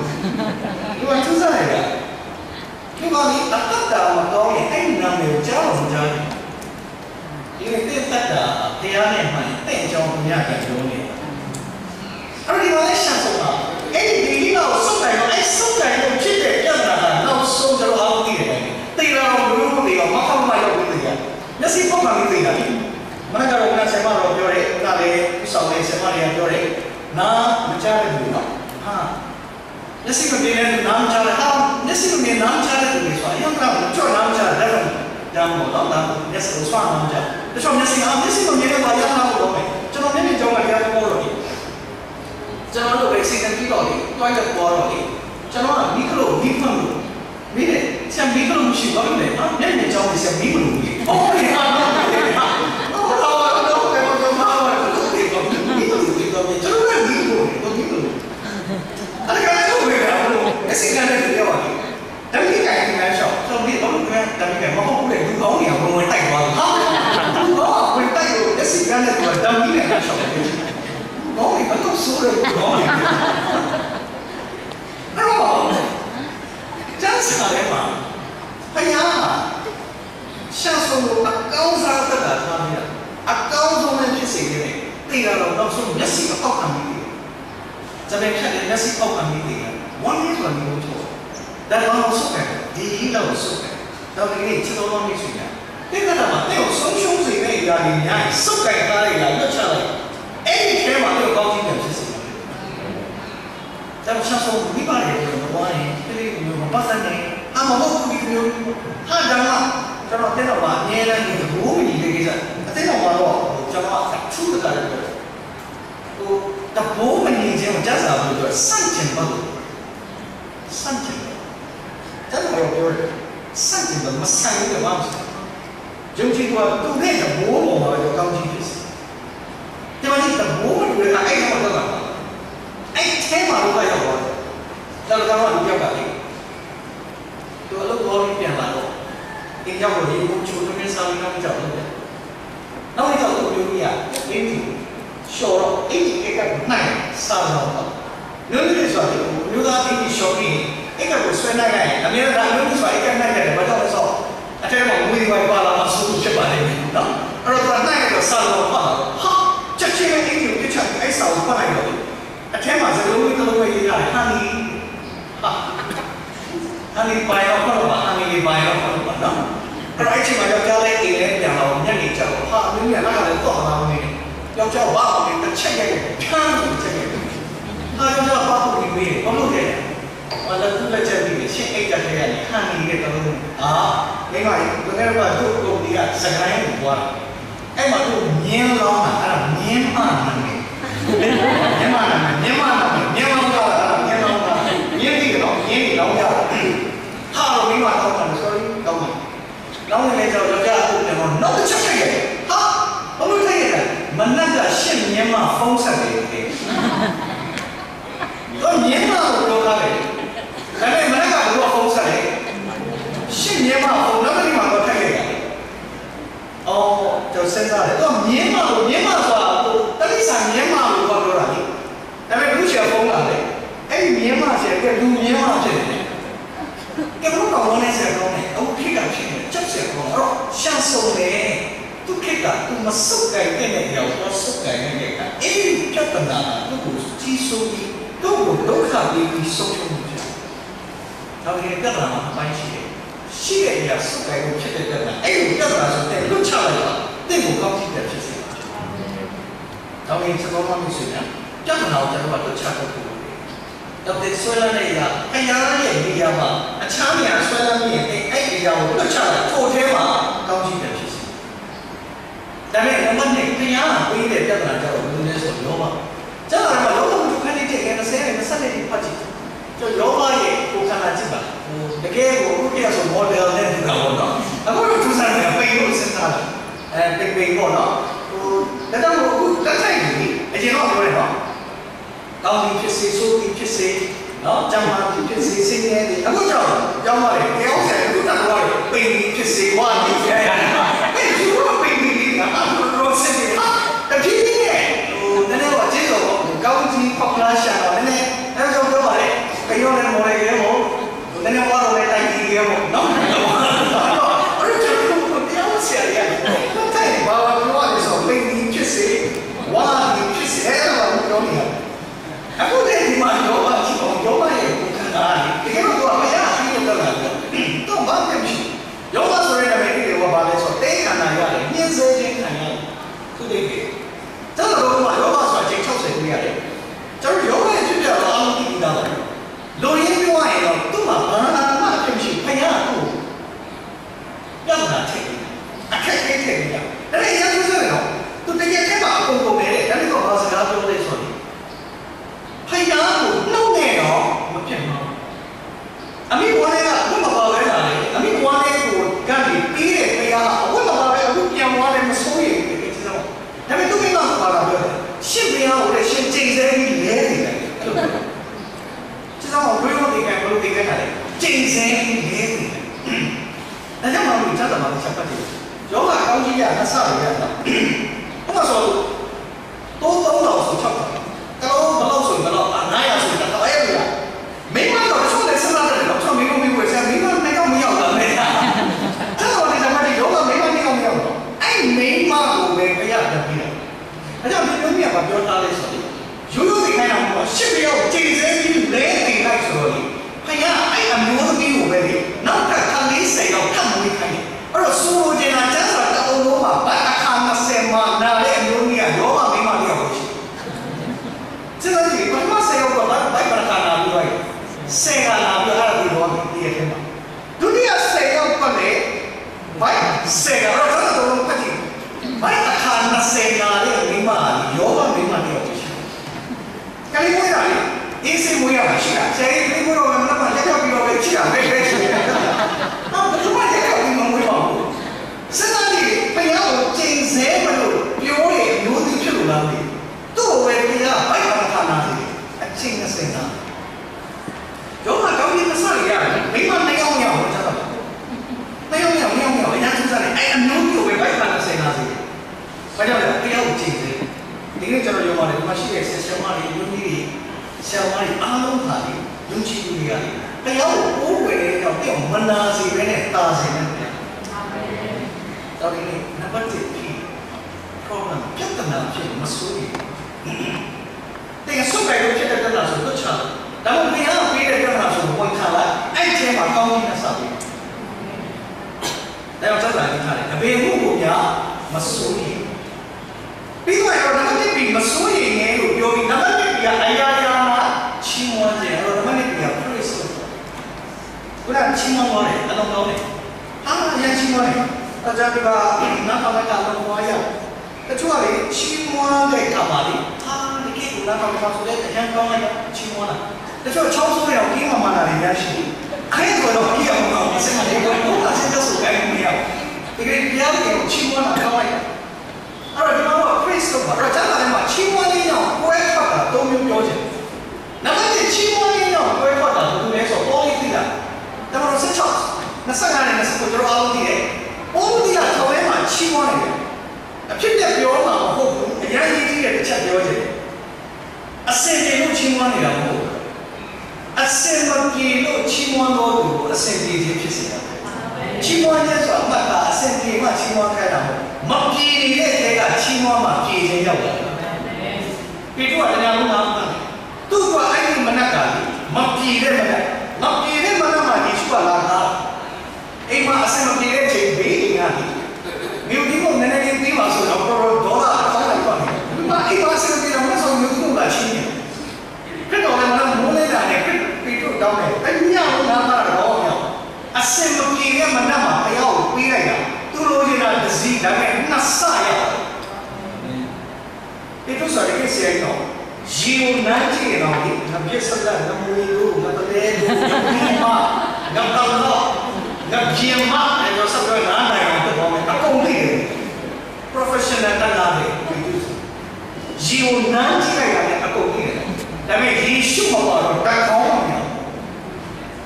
[SPEAKER 1] ဒီမှာသူစားလိုက်တာဒီမှာဒီအတ္တတာမတော်ရင်အဲ့နာမည်ကိုကြားအောင်ကြားတယ်ဒီနေ့တက်တာတရားနဲ့မှတဲ့ကြောင်းညကလုံးနေအဲ့ဒီမှာလည်းရှင်းဆိုတာအဲ့ဒီဒီလောက်စုပ်တိုင်းအဲ့စုပ်တိုင်းကိုဖြစ်တဲ့ပြဿနာကနောက်ဆုံးကျွန်တော်အားသိတယ်တေရာတော်ဘုရားတွေကမဟုတ်မှရောက်ပြီးတယ်မျက်စိပေါက်မှပြီးတယ်မနက်ကတော့ကဆရာမတော်ပြောတယ်ဦးကလည်းဥဆောင်လေးဆရာမတွေကပြောတယ်နာမချတဲ့လူတော့ဟာမျက်စိမမြင်တဲ့နာမချတဲ့ဟာမျက်စိမမြင်နာမချတဲ့လူတွေဆိုရင်တော့ကြောက်နာမချတဲ့လည်းဒါမှမဟုတ်တော့မျက်စိကိုဆွမ်းနာမချတချို့မျက်စိကမျက်စိမမြင်တဲ့ဘာရလာလို့ပဲကျွန်တော်မျက်မြင်ကြောင်းကတရားပေါ်တော့ဒီကျွန်တော်တို့ပဲစိတ်ကပြီးတော့လေတွိုင်းတဲ့ပေါ်တော့လေကျွန်တော်ကမိခလို့မိဖုံလို့မိတယ်ဆံမိခလို့မရှိဘူးလေမျက်မြင်ကြောင်းကိုဆံမိမလို့လေဟုတ်တယ်ဟာတော့တော့တော့ကျွန်တော်လည်းမိလို့တော့မိလို့အဲ့ဒါကတော့ဘယ်ကတော့အစိကနေပြောပါတမီးကလည်းရှောက်ဆိုပြီးတော့တမီးကမဟုတ်ဘူးလေလူကောင်းနေအောင်ဝင်တိုက်သွားတယ်ဟာလူကောင်းဝင်တိုက်လို့အစိကနေတော့တမီးနဲ့ရှောက်တယ်ဘောင်းကတော့ဆိုးတယ်ဘောင်းအဲ့တော့ကျန်းစာထဲမှာဖယားရှာဆုံးလို့အကောင်းစားသက်တာထားပြီးတာအကောင်းဆုံးနဲ့ဖြစ်စေတယ်တေရတော့နောက်ဆုံးမျက်စိအပေါက်ခံပြီးတယ်ဇာတ်ဖြတ်တဲ့မျက်စိပေါက်ခံပြီးတယ်ဝမ်းရည်ဆိုနေလို့ဒါမှမဟုတ်တယ်ဒီလောက်ဆုတ်တယ်တော့ဒီနေ့ချစ်တော်တော်မျိုးရှိတာဒီကနေ့မှာတဲ့ဆုံးရှုံးစေတဲ့အရာတွေများစုပ်ကိုင်ထားလိုက်တာလွတ်ချလိုက်အဲ့ဒီထဲမှာတော့ကောင်းခြင်းဖြစ်စေတယ်ဒါမှဆက်ဆုံးမိပါတယ်ဘဝရင်ဒီလိုမပတ်သက်နေအမဟုတ်ဘူးဒီလိုဟာဒါမှကျွန်တော်တဲ့တော့အမြဲတမ်းဒီဘိုးမကြီးလေးကိစ္စအသိတော်မှာတော့ကျွန်တော်အထူးတကားလို့ဟိုတဘိုးမကြီးချင်းကိုကြားစားလို့တော့စန့်ကျင်ပါလို့စန့်ကျင်ဒါမှမဟုတ်စန့်ကျင်တော့မဆိုင်ဘူးဘာမှယုံကြည်သွားသူနဲ့တဘိုးပေါ်မှာတော့ကောင်းကြီးဖြစ်စေဒီမှာဒီတဘိုးတွေကအဲ့တော့တော့အဲ့ထဲမှာတော့ရောက်သွားတယ်ဒါကတော့ဒီပြောက်ကလေသူအလုပ်တော်ပြန်လာတော့အင်းရောက်တော့ဒီကိုချိုးနေစားပြီးတော့ကြောက်တယ်နောက်တစ်ခါတော့ပြောပြရအင်းဒီရှော်တော့အင်းဒီကနိုင်စားတော့လူတွေဆိုတော့လူသားအင်းဒီရှော်ပြီးအဲ့ကကိုဆွဲနိုင်လိုက်အများအားလုံးဆိုအဲ့ကနိုင်တယ်ဘာလို့လဲဆိုအထဲမှာဝီဒီယိုပါလာမှဆိုဖြစ်ပါလိမ့်မယ်နော်အဲ့တော့နိုင်တော့စားတော့ပါဟာချက်ချင်း ကိုဖွင့်လိုက်တော့အထက်မှာစလုံးလေးတစ်လုံးပဲရေးထားတယ်ဟန်နီဟာဟန်နီပိုင်တော့ခေါ်တော့ဟန်နီလေးပိုင်တော့ခေါ်တော့နော်အဲ့အချိန်မှာယောက်ျားလေးအိမ်လေးပြန်လာတော့ညနေကျတော့ဟာမင်းကလည်းလည်းတော့လာနေတယ်ယောက်ျားဘာမှမချက်ရိုက်ဖြန်းလို့ချက်ရိုက်အားကြောင့်ဘာလို့ဒီမေးဘာလို့လဲဘာလို့သူ့လက်ချက်ပြီးရှင်းအိတ်တက်ခဲ့ရတယ်ဟန်နီလေးတစ်လုံးအာမိမကြီးဘယ်တော့မှသူ့ကိုဒီကစကိုင်းကိုပွားအဲ့မှာသူမြင်းလောင်းတာအဲ့ဒါမြင်းမနာမည်မြင်းမနာမည်မြင်းမနာမည်မြင်းလောင်းတာမြင်းလောင်းတာမြင်းကြီးတော့မြင်းကြီးလောင်းကြတာဟာတော့မိမတော့တယ် sorry တောင်းပါလောင်းနေကြတော့ကြောက်ကြတယ်တော့နောက်တစ်ချက်ချက်ရဲ့ဟာဘာလို့ထိုင်ရလဲမနက်ကရှင်းမြင်းမဖုံးဆက်တယ်တော့မြင်းမကိုပြောထားတယ်ဒါပေမဲ့မနက်ကဘယ်လိုဖုံးဆက်လဲရှင်းမြင်းမဖုံးနောက်တစ်နေ့မှတော့ထိုင်ရတယ်အော်ကျွန်တော်စဉ်းစားတယ်တော့မြင်းမဆိုတာတတိဆာမြင်းမလို့ပြောတာလေဒါပေမဲ့ဘုရားဖုံးလာတယ်အဲ့ဒီမြင်းမဆိုတဲ့လူမြင်းမဖြစ်တယ်ကဲဘလို့ကောင်းနေစေတော့တယ်အခုခိကဖြစ်နေချက်ဆက်ကောအဲ့တော့ရှမ်းစုံတယ်သူခိကသူမစုတ်ကြိုင်တဲ့ရောက်တော့စုတ်ကြိုင်နေတဲ့ကအဲ့ဒီပြဿနာကသူ့ကိုကြီးစိုးပြီးသူ့ကိုဒုက္ခပေးပြီးဆုံးရှုံးမှုဖြစ်တယ်ဒါပေမဲ့ပြဿနာမှာပိုင်းရှိတယ်ရှိတဲ့အရာစုတ်ကြိုင်ကိုဖြစ်တဲ့ပြဿနာအဲ့ဒီပြဿနာဆိုတဲ့လွတ်ချလိုက်တာတင့်ကိုကောင်းကြည့်တဲ့ဖြစ်စေတာဒါပေမဲ့စကောင်းမှမရှိဘူးပြဿနာကိုကျွန်တော်တို့ချတော့တော့ဒီဆွဲလန်းတဲ့နေရာခရမ်းရဲ့နေရာမှာအခြားနေရာဆွဲလန်းနေရင်အဲ့ဒီနေရာကိုလွတ်ချလိုက်ထို့ထဲမှာကောင်းကြည့်တယ်ဖြစ်စီဒါပေမဲ့နံပါတ်1ခရမ်းပေးတဲ့ပြဿနာကြောင့်ဘယ်လိုလဲဆိုတော့လောဘကျတော့လောဘကိုခဏလေးတည်းက20နဲ့20နဲ့ဖတ်ကြည့်ကျွန်တော်လောဘရဲ့ကိုယ်ခန္ဓာကြည့်ပါတကယ်ကိုအခုတည်းဆို model နဲ့တူတာပေါ့နော်အခုတော့သူစားနေပိန်လို့စဉ်းစားတယ်ပိန်ပေါ့နော်ဟိုဒါတော့အခုလက်ဆိုင်ကြီးအရင်တော့ပြောတယ်နော်ကောင်းပြီဖြစ်စေဆိုးပြီဖြစ်စေနော်ကြမ်းပါပြီဖြစ်စေစိတ်နဲ့အခုကြောင့်ကြောင်းပါလေကြောင်းဆက်အခုတော့ပြောတယ်ပိန်ပြီဖြစ်စေဝါပြီဖြစ်အဲ့ဒီလိုပိန်ပြီကအခုတော့ဆက်ပြီဟာတတိယနဲ့ဟိုနည်းနည်းတော့အကျဉ်းဆုံးကောင်းကြီး population တော့နည်းနည်းအဲ့ဒါဆိုပြောပါလေကြောနဲ့မော်လေးရဲ့မို့နည်းနည်းဘာလို့လဲတိုက်ကြီးရဲ့မို့နော်အဲ့ဒါကျွန်တော်ပြောဆရာကြီးတဲ့ဘာလို့ပြောရလဲဆိုပိန်ပြီဖြစ်စေဝါပြီဖြစ်စေအဲ့ဒါကိုပြောနေတာအခုတည်းဒီမှာယောဂရှိအောင်ယောဂရဲ့ခန္ဓာတကယ်တော့မရဘူးလို့ပြောတာတော့ဘာဖြစ်ဖြစ်ယောဂဆိုတဲ့နာမည်လေးကဘာလဲဆိုတော့တေခန္ဓာရတယ်ညှင်းဆဲခြင်းခန္ဓာသူတည်းပဲကျွန်တော်တို့ကယောဂဆိုတာချိန်60ပြရတယ်ကျွန်တော်ယောဂရဲ့ဖြစ်ပြတော့အားလုံးသိပြီးသားပါလူရင်းပြောရရင်တော့သူ့မှာဘာမှအဖြစ်မရှိဖယားကိုပြောတာထည့်အခက်အခဲထည့်နေတာဒါနဲ့ရန်သူဆိုရင်တော့သူတကယ်တည်းမှာအကုန်ကုန်နေတဲ့ဒါနဲ့တော့ဘာစကားပြောလဲဆိုတော့ဖယားကိုနှုတ်နေတော့မဖြစ်ဘူးအမိဘွားလေးကဘုမပါပဲလာလေအမိဘွားလေးကိုကနေပြီးတဲ့ဖယားအဝတ်မပါပဲအခုပြန်သွားတယ်မစိုးရိမ်ဘူးဒီစတော့ဒါပေမဲ့သူကပါလာပြောရှင်းဖယားကိုလည်းရှင်းချိန်စဲပြီးလဲနေတယ်အဲ့လိုကျတော့ဘယ်လိုဒီကံဘယ်လိုဒီကံလဲချိန်စဲပြီးလဲနေတယ်ဒါကြောင့်မလို့စတာမှာချက်ပတ်တယ်ယောဂကောင်းကြီးရနှဆရရတော့ဘုမဆိုတော့တော့ဆိုချက်ပတ်တော့ဘလောက်ဆိုဘလောက်900ဆိုတော့အဲ့လိုလားမိမတော့ချိုးနေစမ်းတယ်တော့ချိုးမိမဝယ်စားမိမနဲ့တော့မရောက်လာနဲ့ကျွန်တော်ဒီကမှဒီယောဂမိမနဲ့တော့မရောက်တော့အဲ့မိမကိုပဲခရတက်ပြီးတယ်အဲ့ကြောင့်ဒီလိုမျိုးကပြောထားလဲဆိုတော့ရိုးရိုးဒီခိုင်းအောင်ရှစ်ပြောင်းချိန်စဲပြီးလဲတင်လိုက်ဆိုတော့ဖယားအဲ့အမျိုးသမီးကိုပဲလေနောက်ထပ်ခန်းလေးစိတ်တော့ထပ်မွေးခိုင်းတယ်အဲ့တော့ဆိုလိုချင်တာကျန်းစာတအုံလုံးမှာဘာအခါ20မှာနားတဲ့အမျိုးသမီးကယောဂမိမလေးကိုရှိကျတော့ဒီဘာမှဆက်ရောက်တော့ဘိုက်ပါခါနာပြီးတော့ဆယ်ကလာပြီးအဲ့ဒါဒီတော့ဒီရဲ့ထဲမှာဒုတိယဆယ်ရောက်တော့လေဘိုက်ဆယ်ကတော့တော့ဖတ်ကြည့်ဘိုက်အခါ20နာတဲ့မိမယောဂမိမလေးကိုရှိကလေးမွေးတာလေအေးစိမွေးရတာရှိတာဆယ်ကလေးမွေးတော့လည်းမနက်ဖြန်ရက်ပြီးတော့ပဲရှိတာပဲရှိတယ်တော့ဘယ်လိုမှရက်ပြီးမမွေးပါဘူးစဉ်းစားကြည့်ဖယားကိုချိန်ဆဲမလို့ပြောရမျိုးသိဖြစ်လို့လားမသိသူ့ဝယ်ဖယားဘိုက်ပါခါနာတယ်အချင်း20နာယောဂကောင်းကြီးမစရရတယ်မိမနှစ်ယောက်မြောက်တော့ချက်တော့နှစ်ယောက်မြောက်အရင်ကစားတယ်အဲ့အမျိုးမျိုးပဲဘိုက်ပါ20နာစီဘာကြောင့်လဲဖယားကိုချိန်ဆဲဒီနေ့ကျွန်တော်ပြောပါတယ်ဒီမှာရှိတဲ့ဆရာမတွေယုံကြည်တွေဆရာမတွေအားလုံးဟာလေယုံကြည်သူတွေရတယ်ဖယားကိုပိုးဝယ်တဲ့တော့ပြောမနာစီပဲနဲ့တာစီနဲ့တော့ဒီနေ့နံပါတ်1 problem ပြဿနာဖြစ်မစိုးရိမ် Masuri. People are not going to be Masuri, you're not going to be Ayana, Chimon, or not going to be a priest. Good at Chimon, I don't know it. How many Chimon? A Jabiba, not on the Kalamaya. The two are Chimon, the Kamali, the kid, not on the Consulate, the Yangon, Chimona. The first also of Kimamana in Yashi. I am going to hear about the same thing. I said, that's what I'm here. The great reality of Chimona Kawai. Alright, you know what? Praise the Lord. Rajana, Chimona, wherever, don't you know it? Now, Chimona, wherever, do this or all you do. There was a chance. Nasaka and Nasaka all the day. All the Atolema, Chimona. A pit of your mouth, a young lady at the Chapiot. A same Chimona. A same Chimona, a same Chimona, a same Chimona. Monkey, they got Chimo monkey in yellow. People are now two for I Manaka, monkey, monkey, Manama, is Palaka. Ema assembly, baby, you people, many people, so $1. But if I said, you do like Chino. People are more than people down there. And now, not assembly, Manama, I all be the Z, that Nasaya. It was a case here. Geo 90 and all the Piesala, Namu, Natale, Namala, Namjima, and your son at the moment. Only professional Tanade. Geo 90 a coherent. That means he should have back home.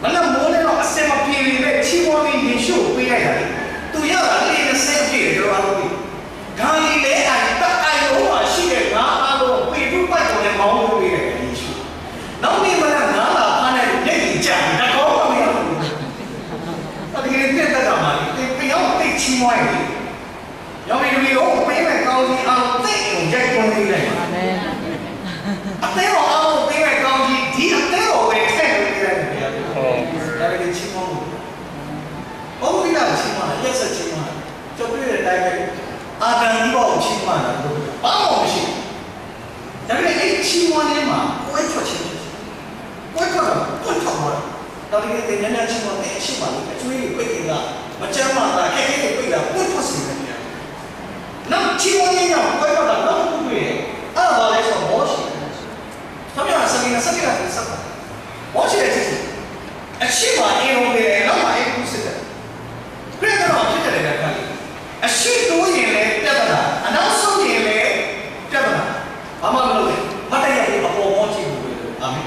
[SPEAKER 1] Madame Monet of a semi period, she wanted his shoe, we had. To the same period, Gandhi, I know she did not we do by the amount we had an issue. Now we were not a daily jam, that all we have. But he did that, they all take Chimoy. We all pay my county out there, Jack Bonnie. They are all pay my county, they always have Chimo. Oh, we got Chimana, yes, a Chimana. So, we are like Adam Chimana. Oh, she. There is a Chimana, wait for changes. What for? Now, we get the energy of the Chimana, it's really quick enough. But German, I can't get what for Chimana. Now, Chimana, what for the long way? Oh, that's a washing. Come here, something like this. Watch it. A Shiva, you know, they are not my consider. A sheep doing it, and also in it, among the what I have upon watching. Amen.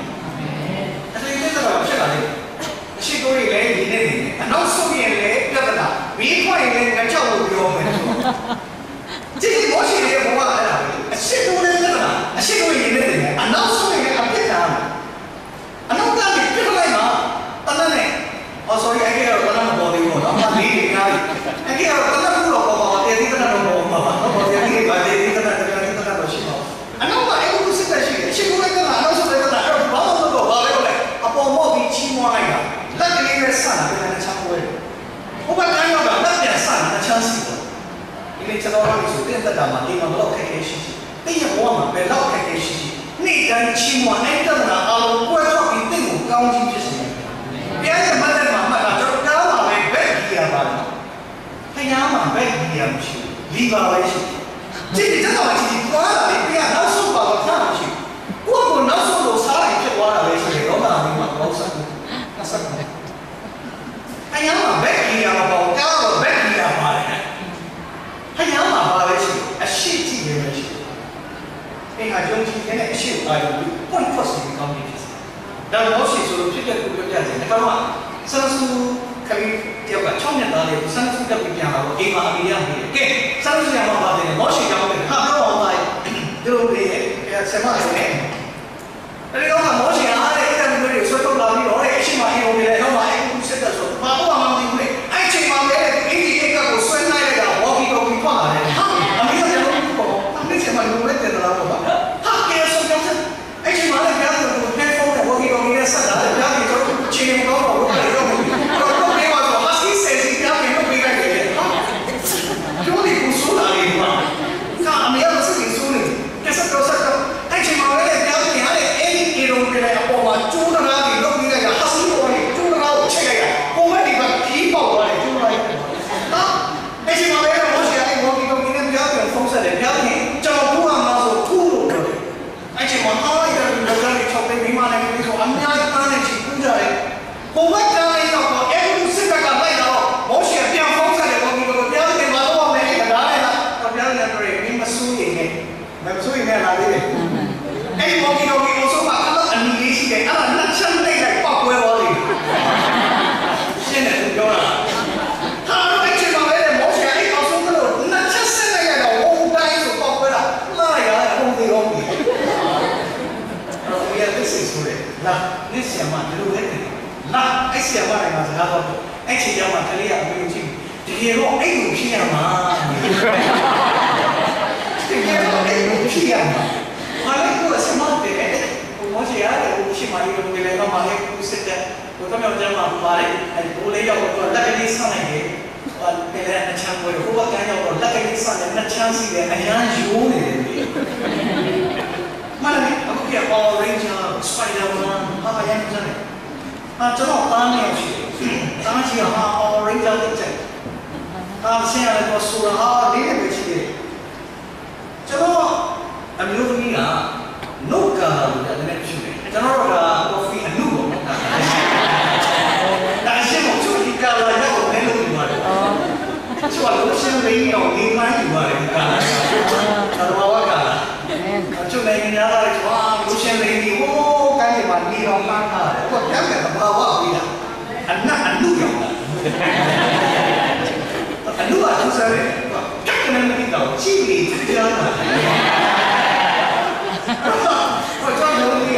[SPEAKER 1] As we did about a sheep doing it, and also in it, we find it and trouble the open. This is watching it for a sheep doing it, a sheep doing it, and also in a bit down. And not that people like that. Oh, sorry, I get a lot of body. I'm not leaving now. I get a lot of people. They didn't know about they didn't know. I know I will sit there. She will like that. I also like that. I'm going to go. Upon more beach, more like that. Let me get a son. I'm going to come away. Oh, but I know that. Let me a son. A chance. You need to know how to do that. I'm going to look at it. They have one, but look at it. Need a chimo. I don't know. I'll work on it. Counting just me. Yeah, mother, mamma, now I'm back here. I am back here. Leave our issue. Did you know what you want? We are not so about country. What will not so those high to what I say? I am back here about our back here. I am about a shitty relation. I don't think any issue. I will be one person in communities. Now, most is to pick up the judge. Come on. Some Kali, China, some of the Piano, Eva Amelia. Okay, some of them are the Moshi, how I do the Semai. But you know, Moshi, I am very sort of lovely or Shima, I said that. I check my head, 88 was so nice, walking over the pond. I'm missing my new letter. How can something? Actually, my headphone walking over the sun. Changing over. He says he can't be like it. ပြန်လာသေးတယ်အဲ့ဒီဘော်ကီတော်ကီအောင်ဆုံးမှာအဲ့လိုအနီလေးရှိတယ်အဲ့ဒါလက်ချမ်းတိတ်လိုက်ပောက်ပွဲသွားလိမ့်ရှင်းတယ်သူပြောတာဟာတော့အဲ့ချိန်မှာပဲမောချေအဲ့အောင်ဆုံးကလို့လက်ချက်ဆက်လိုက်ရတော့ဝုန်းတိုင်းဆိုပောက်ပွဲတာလာရအုံသေးတော့ပြီအဲ့တော့ဒီကသိစိတ်ဆိုတယ်လာနစ်ဆီယမဒီလိုပဲတယ်လာအဲ့ဆီယမတိုင်းမှာစကားတော့အဲ့ချိန်ကျမှကလေးကအမေကိုကြည့်တကယ်တော့အဲ့လိုဖြစ်ရမှာတကယ်တော့အဲ့လိုဖြစ်ရမှာဘာလဲကိုစမတ်တယ်မောချေရတယ်ကိုရှိမှလည်းဒီလေတော့မှလည်းကိုစစ်တဲ့ကိုတော့မြောက်ကျမ်းမှာပါတယ်အဲ့ဘိုးလေးရောက်တော့လက်ကလေးဆောင်းနိုင်တယ်ဟိုလည်းအချမ်းပွဲဟိုဘက်ကရောက်တော့လက်ကလေးဆောင်းတယ်နှစ်ချမ်းစီတယ်အရန်ရိုးနေတယ်မလည်းအခုက Power Ranger Spider-Man ဟာရန်ကျန်တယ်ဟာကျွန်တော်တားနေရှိတယ်တားချီဟာ Power Ranger တက်တယ်တားဆင်းရတယ်တော့ဆိုတာဟာလေးနေပဲရှိတယ်ကျွန်တော်အမျိုးသမီးကနှုတ်ကာလို့လည်းနည်းရှိတယ်ကျွန်တော်ကကော်ဖီအနုပေါ့ဒါရှင်းမချူဒီကာလာရောက်တော့လည်းလုပ်နေပါတယ်ချူကလို့ရှင်းရင်းတော့နေမှန်းယူပါတယ်ဒီကာလာကတော့ဝါကာလာချူလည်းနေရတာလေဟာလို့ရှင်းရင်းဒီဟိုကိုင်းမှာနေတော့မှန်းထားတယ်ဟိုပြောင်းတယ်ဘာဝပြီးတာအနုရောက်တာအနုကသူစားတယ်ကတ်ကနေမသိတော့ချိပြီးကြားတာဟိုကျွန်တော်တို့က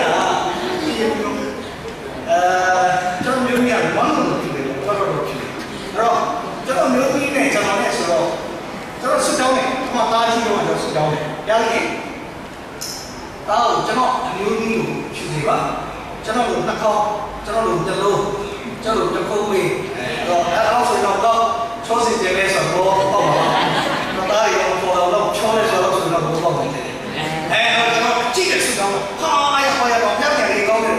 [SPEAKER 1] ကျွန်တော်မျိုးကြီးကဝမ်းလို့ဖြစ်တယ်ဘာလို့ဖြစ်လဲအဲ့တော့ကျွန်တော်မျိုးကြီးနဲ့ကျွန်တော်နဲ့ဆိုတော့ကျွန်တော်စစ်တောင်းတယ်ဟိုမှာတားရှိတော့ကျွန်တော်စစ်တောင်းတယ်ကြားလိမ့်မယ်ဒါကိုကျွန်တော်အမျိုးကြီးကိုရှင်းပြပါကျွန်တော်တို့နှစ်ခေါက်ကျွန်တော်တို့တစ်လုံးကျွန်တော်တို့တစ်ခုမေးအဲ့တော့ဆိုတော့ချောစီတယ်လဲဆိုတော့ပေါ့ပါတော့တားရောပေါ်တော့ချောလဲဆိုတော့ပေါ့ပါအဲ့တော့ကျွန်တော်ကြည့်တယ်စစ်တောင်းဟာရပါတော့ပြောင်းတယ်ကောင်းတယ်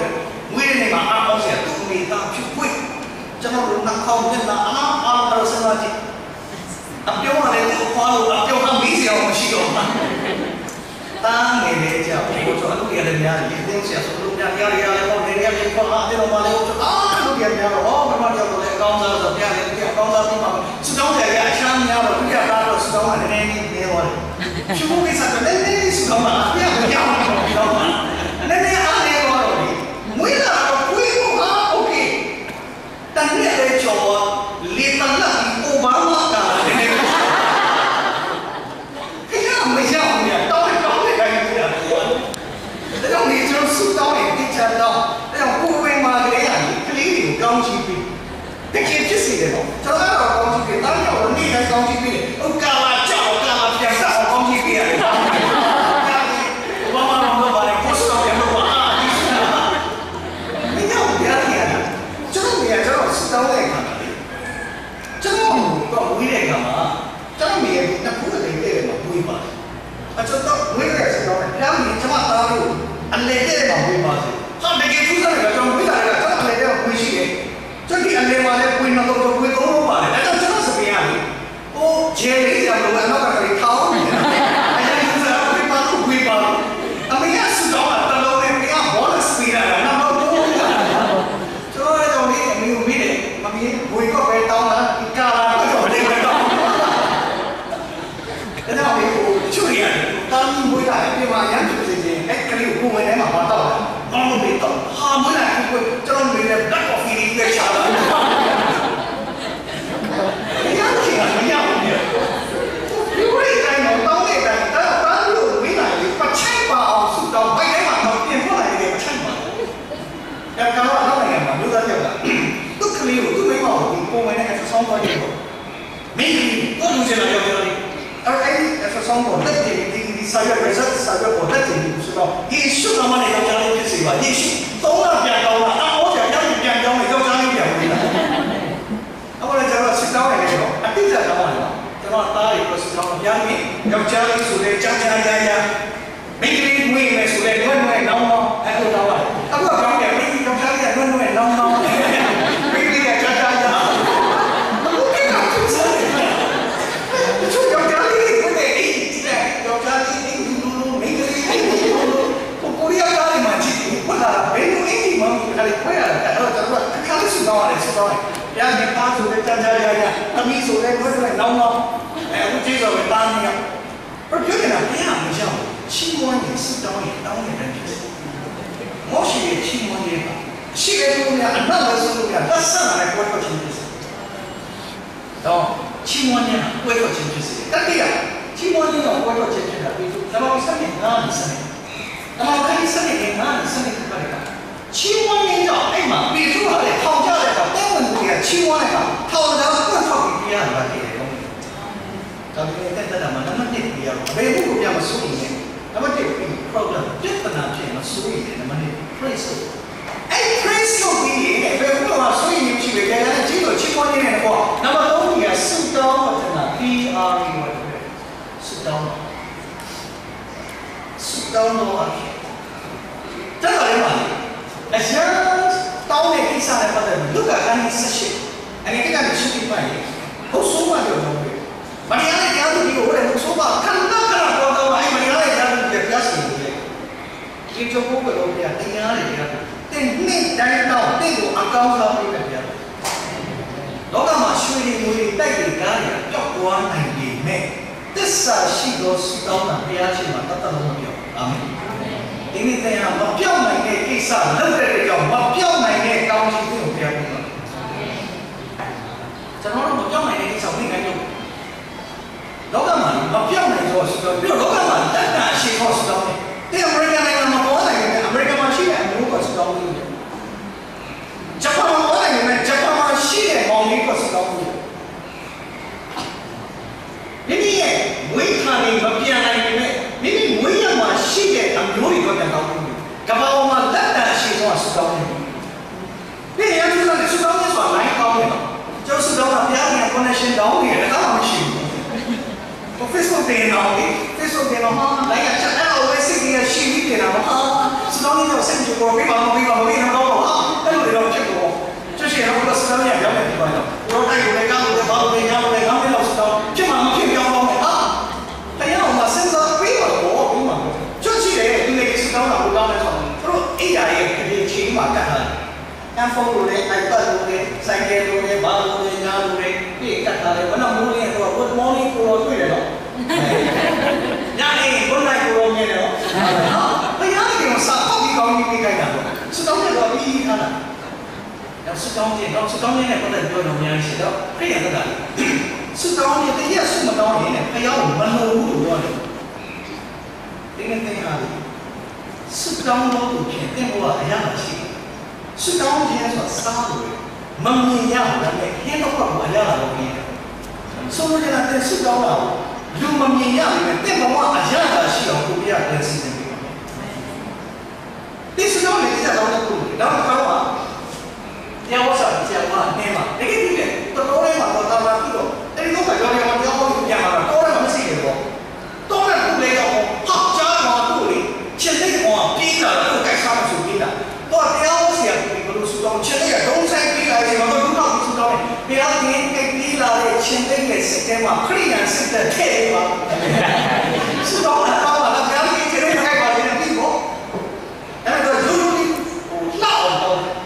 [SPEAKER 1] ဝေးနေမှာအောင်စရာသူ့မိသားဖြစ်ခွင့်ကျွန်တော်တို့နှာခေါင်းနဲ့အားတော့စဉ်းစားကြည့်အပြောင်းရတယ်သူ့ဖွားလို့အပြောင်းကမေးစရာမရှိတော့ဘူးတန်းနေလေကြောက်ဘိုးကျော်လူရတယ်များတယ်သင်ဆရာဆိုလို့များရတယ်ပေါ့နေရတယ်ပေါ့အားတယ်တော့မလေးလူရများတော့ဘာမှကြောက်တော့အကောင်းစားဆိုပြရတယ်ပြအကောင်းစားပြီးမှစတောင်းတယ်ကအချမ်းများတော့ပြရတာတော့စတောင်းတယ်နည်းနည်းနေသွားတယ်ရှုပ်ကိစ္စကလည်းနည်းနည်းစတောင်းမှာပြရကြောက်တော့နည်းနည်းအားနေတော့မွေးလာတော့ကိုယ်ကโอเคတန်ရတဲ့ကျော်လေတလာအိုဘားမာကလည်းခင်ဗျာမရောက်ဘူးတောင်းတောင်းတဲ့ခိုင်းပြရတယ်ဒါကြောင့်ဒီကျွန်တော်စူတောင်းရင်တိကျတော့ဒါကြောင့်ကိုယ်ဝင်မှာကလေးရတယ်ကလေးတွေကိုကောင်းချီးပြီးတကယ်ဖြစ်စီတယ်တော့ကျွန်တော်ကတော့ကောင်းချီးပြီးတောင်းရောက်တော့နေ့တိုင်းကောင်းချီးပြီးဥက္ကာလာကြောက်ကာလာပြန်စားကောင်းချီးပြီးရတယ်ဘာမှမလုပ်ပါနဲ့ကိုယ်စောပြန်လို့ပါကျွန်တော်စတောင်းတဲ့အခါမှာကျွန်တော်တော့ဝေးတဲ့အခါမှာကျွန်တော်ရဲ့နှစ်ခုအလေးတဲ့မှာဝေးပါတယ်အကျွန်တော်ဝေးတဲ့စတောင်းတယ်ပြောင်းရင်ကျွန်မသားလို့အလေးတဲ့မှာဝေးပါစေဟာတကယ်ထူးဆန်းတယ်ကျွန်တော်ဝေးလာတယ်ကျွန်တော်အလေးတဲ့ကိုဝေးရှိတယ်ကျွန်တော်ဒီအလေးမှာလည်းဝေးတော့ဝေးသုံးလို့ပါတယ်ဒါကြောင့်ကျွန်တော်စပင်းရတယ်ဟိုဂျယ်လေးကြောင့်လည်းအနောက်ကလေးထောင်းနေတယ်အဲ့ဒါကစားဝေးပါလို့ဝေးပါအမေကစတောင်းတာတလုံးနဲ့ကဘောလစပီးရတယ်နောက်တော့ကျွန်တော်လည်းတော့ဒီအမေကိုမေးတယ်မမေးဘွေကောက်ပဲတောင်းတာဒီကာလာတော့တယ်ပဲတော့ဒါကြောင့်ဒီကိုချွေရတယ်တာမီမွေးတာပြင်မှာရမ်းဖြစ်နေတယ်အဲ့ကလေးကိုဝင်ထဲမှာမတော့တာဘာလို့မေးတော့ဟာမွေးလာကိုကျွန်တော်မေးတယ် black coffee လေးပဲချလာတယ်ရမ်းချင်တာမရဘူးဒီဝိတိုင်းတော့တောင်းနေတာတာလို့ဝိလာလေးပတ်ချိုက်ပါအောင်ဆူတော့ဘိုက်ထဲမှာတော့ပြင်ထွက်လာတယ်ပတ်ချိုက်ပါအဲ့ကတော့နောက်နိုင်ငံမှာမျိုးသားပြောတာသူ့ကလေးကိုသူ့မိမကိုဒီပုံဝင်နဲ့ဆောင်းသွားတယ်ပေါ့မင်းကိုလူစင်လာရောက်တယ်အဲ့ဆောင်းပေါ်လက်တင်ဒီစာရွက် result စာရွက်ပေါ်လက်တင်ဆိုတော့ယေရှုနာမနဲ့ရောက်ကြတဲ့ဖြစ်စီပါယေရှုသုံးလပြန်ကောင်းတာအော်ကြရောက်ပြန်ကောင်းတယ်ရောက်ကြလေးပြန်ဝင်လာအခုလည်းကျွန်တော်စစ်တောင်းနေတယ်ဆိုတော့အတိအကျတောင်းရတယ်ကျွန်တော်သားတွေကိုစစ်တောင်းပြန်ပြီးယောက်ျားလေးဆိုတဲ့ကြာကြာရရမိန်းကလေးမွေးမယ်ဆိုတဲ့နွဲ့နွဲ့နောင်းနောင်းအဲ့လိုတောင်းရတယ်အခုကကောင်းတယ်မိန်းကလေးယောက်ျားလေးကနွဲ့နွဲ့နောင်းနောင်းမိန်းကလေးကကြာကြာရအခုကသူစားတယ်သူယောက်ျားလေးကိုတဲ့အေးဒီတဲ့ယောက်ျားလေးမိန်းကလေးကိုရီးယားကလည်းမကြည့်ဘူးဘာသာဘယ်လိုအင်းဒီမှမခါလေးခွဲရတယ်အဲ့တော့ကျွန်တော်ကခါလေးစတောင်းရတယ်စတောင်းတယ်ရတဲ့သားဆိုတဲ့ကြာကြာရရသမီးဆိုတဲ့နွဲ့နွဲ့နောင်းနောင်းအခုကြည့်တော့တားနေရပြောနေတာပြန်မရဘူး七万年是当年人就是，我是也七万年吧，七个多年，那个时候呀，那上来国家经济是，哦，七万年国家经济是，但对呀，七万年国家经济的，那么3年哪里3年？那么看你3年哪里3年可不可以？7万年了，哎嘛，别说了，讨价来了，单问题啊，7万年了，讨价不讨比别人吧，对不对？咱们现在咱们那么对比啊，每户比较属于呢，那么对比 problem 最不难变嘛，属于呢，那么的 price， 哎 price 有比呢，每户嘛属于你去的，原来只有7万年的话，那么东西啊，4刀或者呢，PRE 或者4刀，4刀多少钱？这个人嘛。像刀呢，地上来或者如果按你实现，按你这个实际办理，好说嘛就容易。把你按你讲的比我来说吧，看那看那多刀嘛，哎，把你按你讲的比较实际。你就不会说比较低压的比较，但你带到带过阿高烧比较比较。老干嘛学的会带给家里要关爱里面，这啥许多是刀呢，不要去嘛，他都没有，阿妹。因为这样，我表明的计算，能得的叫我表明的高级都有标准了。就我们表明的计算没干用。老干嘛？我表明做是个，比如老干嘛，单单是靠是高的。对阿美国那个嘛，国内的阿美国嘛，现在没有是高的。日本嘛，国内的日本嘛，现在没有是高的。你们没看的嘛，别来的呢。你们每样嘛，现在他们有一个讲高的，干嘛我们单单是说是高的？你要知道你是高的算哪高的嘛？就是高的，别人可能是高的，他们是。我非说电脑的，非说电脑哈，来呀，这LVC的虚拟电脑哈，是高的有升级过，没办法高了哈，那就要这个，这些人我是高的表面不高的，我还有那高的，高的老是高，这嘛没标高的啊，他要嘛身上。高了不高的床，他说哎呀也肯定起码干了，按风路的、iPad路的、3K路的、8路的、2路的，别干他的，我那模拟说，我模拟过对了，伢本来过面了，啊，他伢那种啥好比高你没干的，是当年老逼他了，要是当年呢，不能叫农民写的，这样的的，是当年的也是么当年的，还要我们弄不多的，这个在哪里？是当老多钱，但我还要去。是当天说3个月，门面样的那天都不我要了边。所以呢，在是当老，有门面样的，但我还要了去要不要的事情。第4当年在当的多，然后他话，要我上讲话对嘛？那个地方，到高来嘛，到他妈这个，那你都快要我讲嘛，高来我们是一个，当然不来了，好家伙多哩。现在我逼了，都该上手机了。多屌丝啊！你不都是讲，现在也东山逼来，什么都搞不出来。不要天给逼了的，现在也是的嘛，可能是的太嘛。是讲了，讲了，不要天现在开发的美国，那个有的闹的，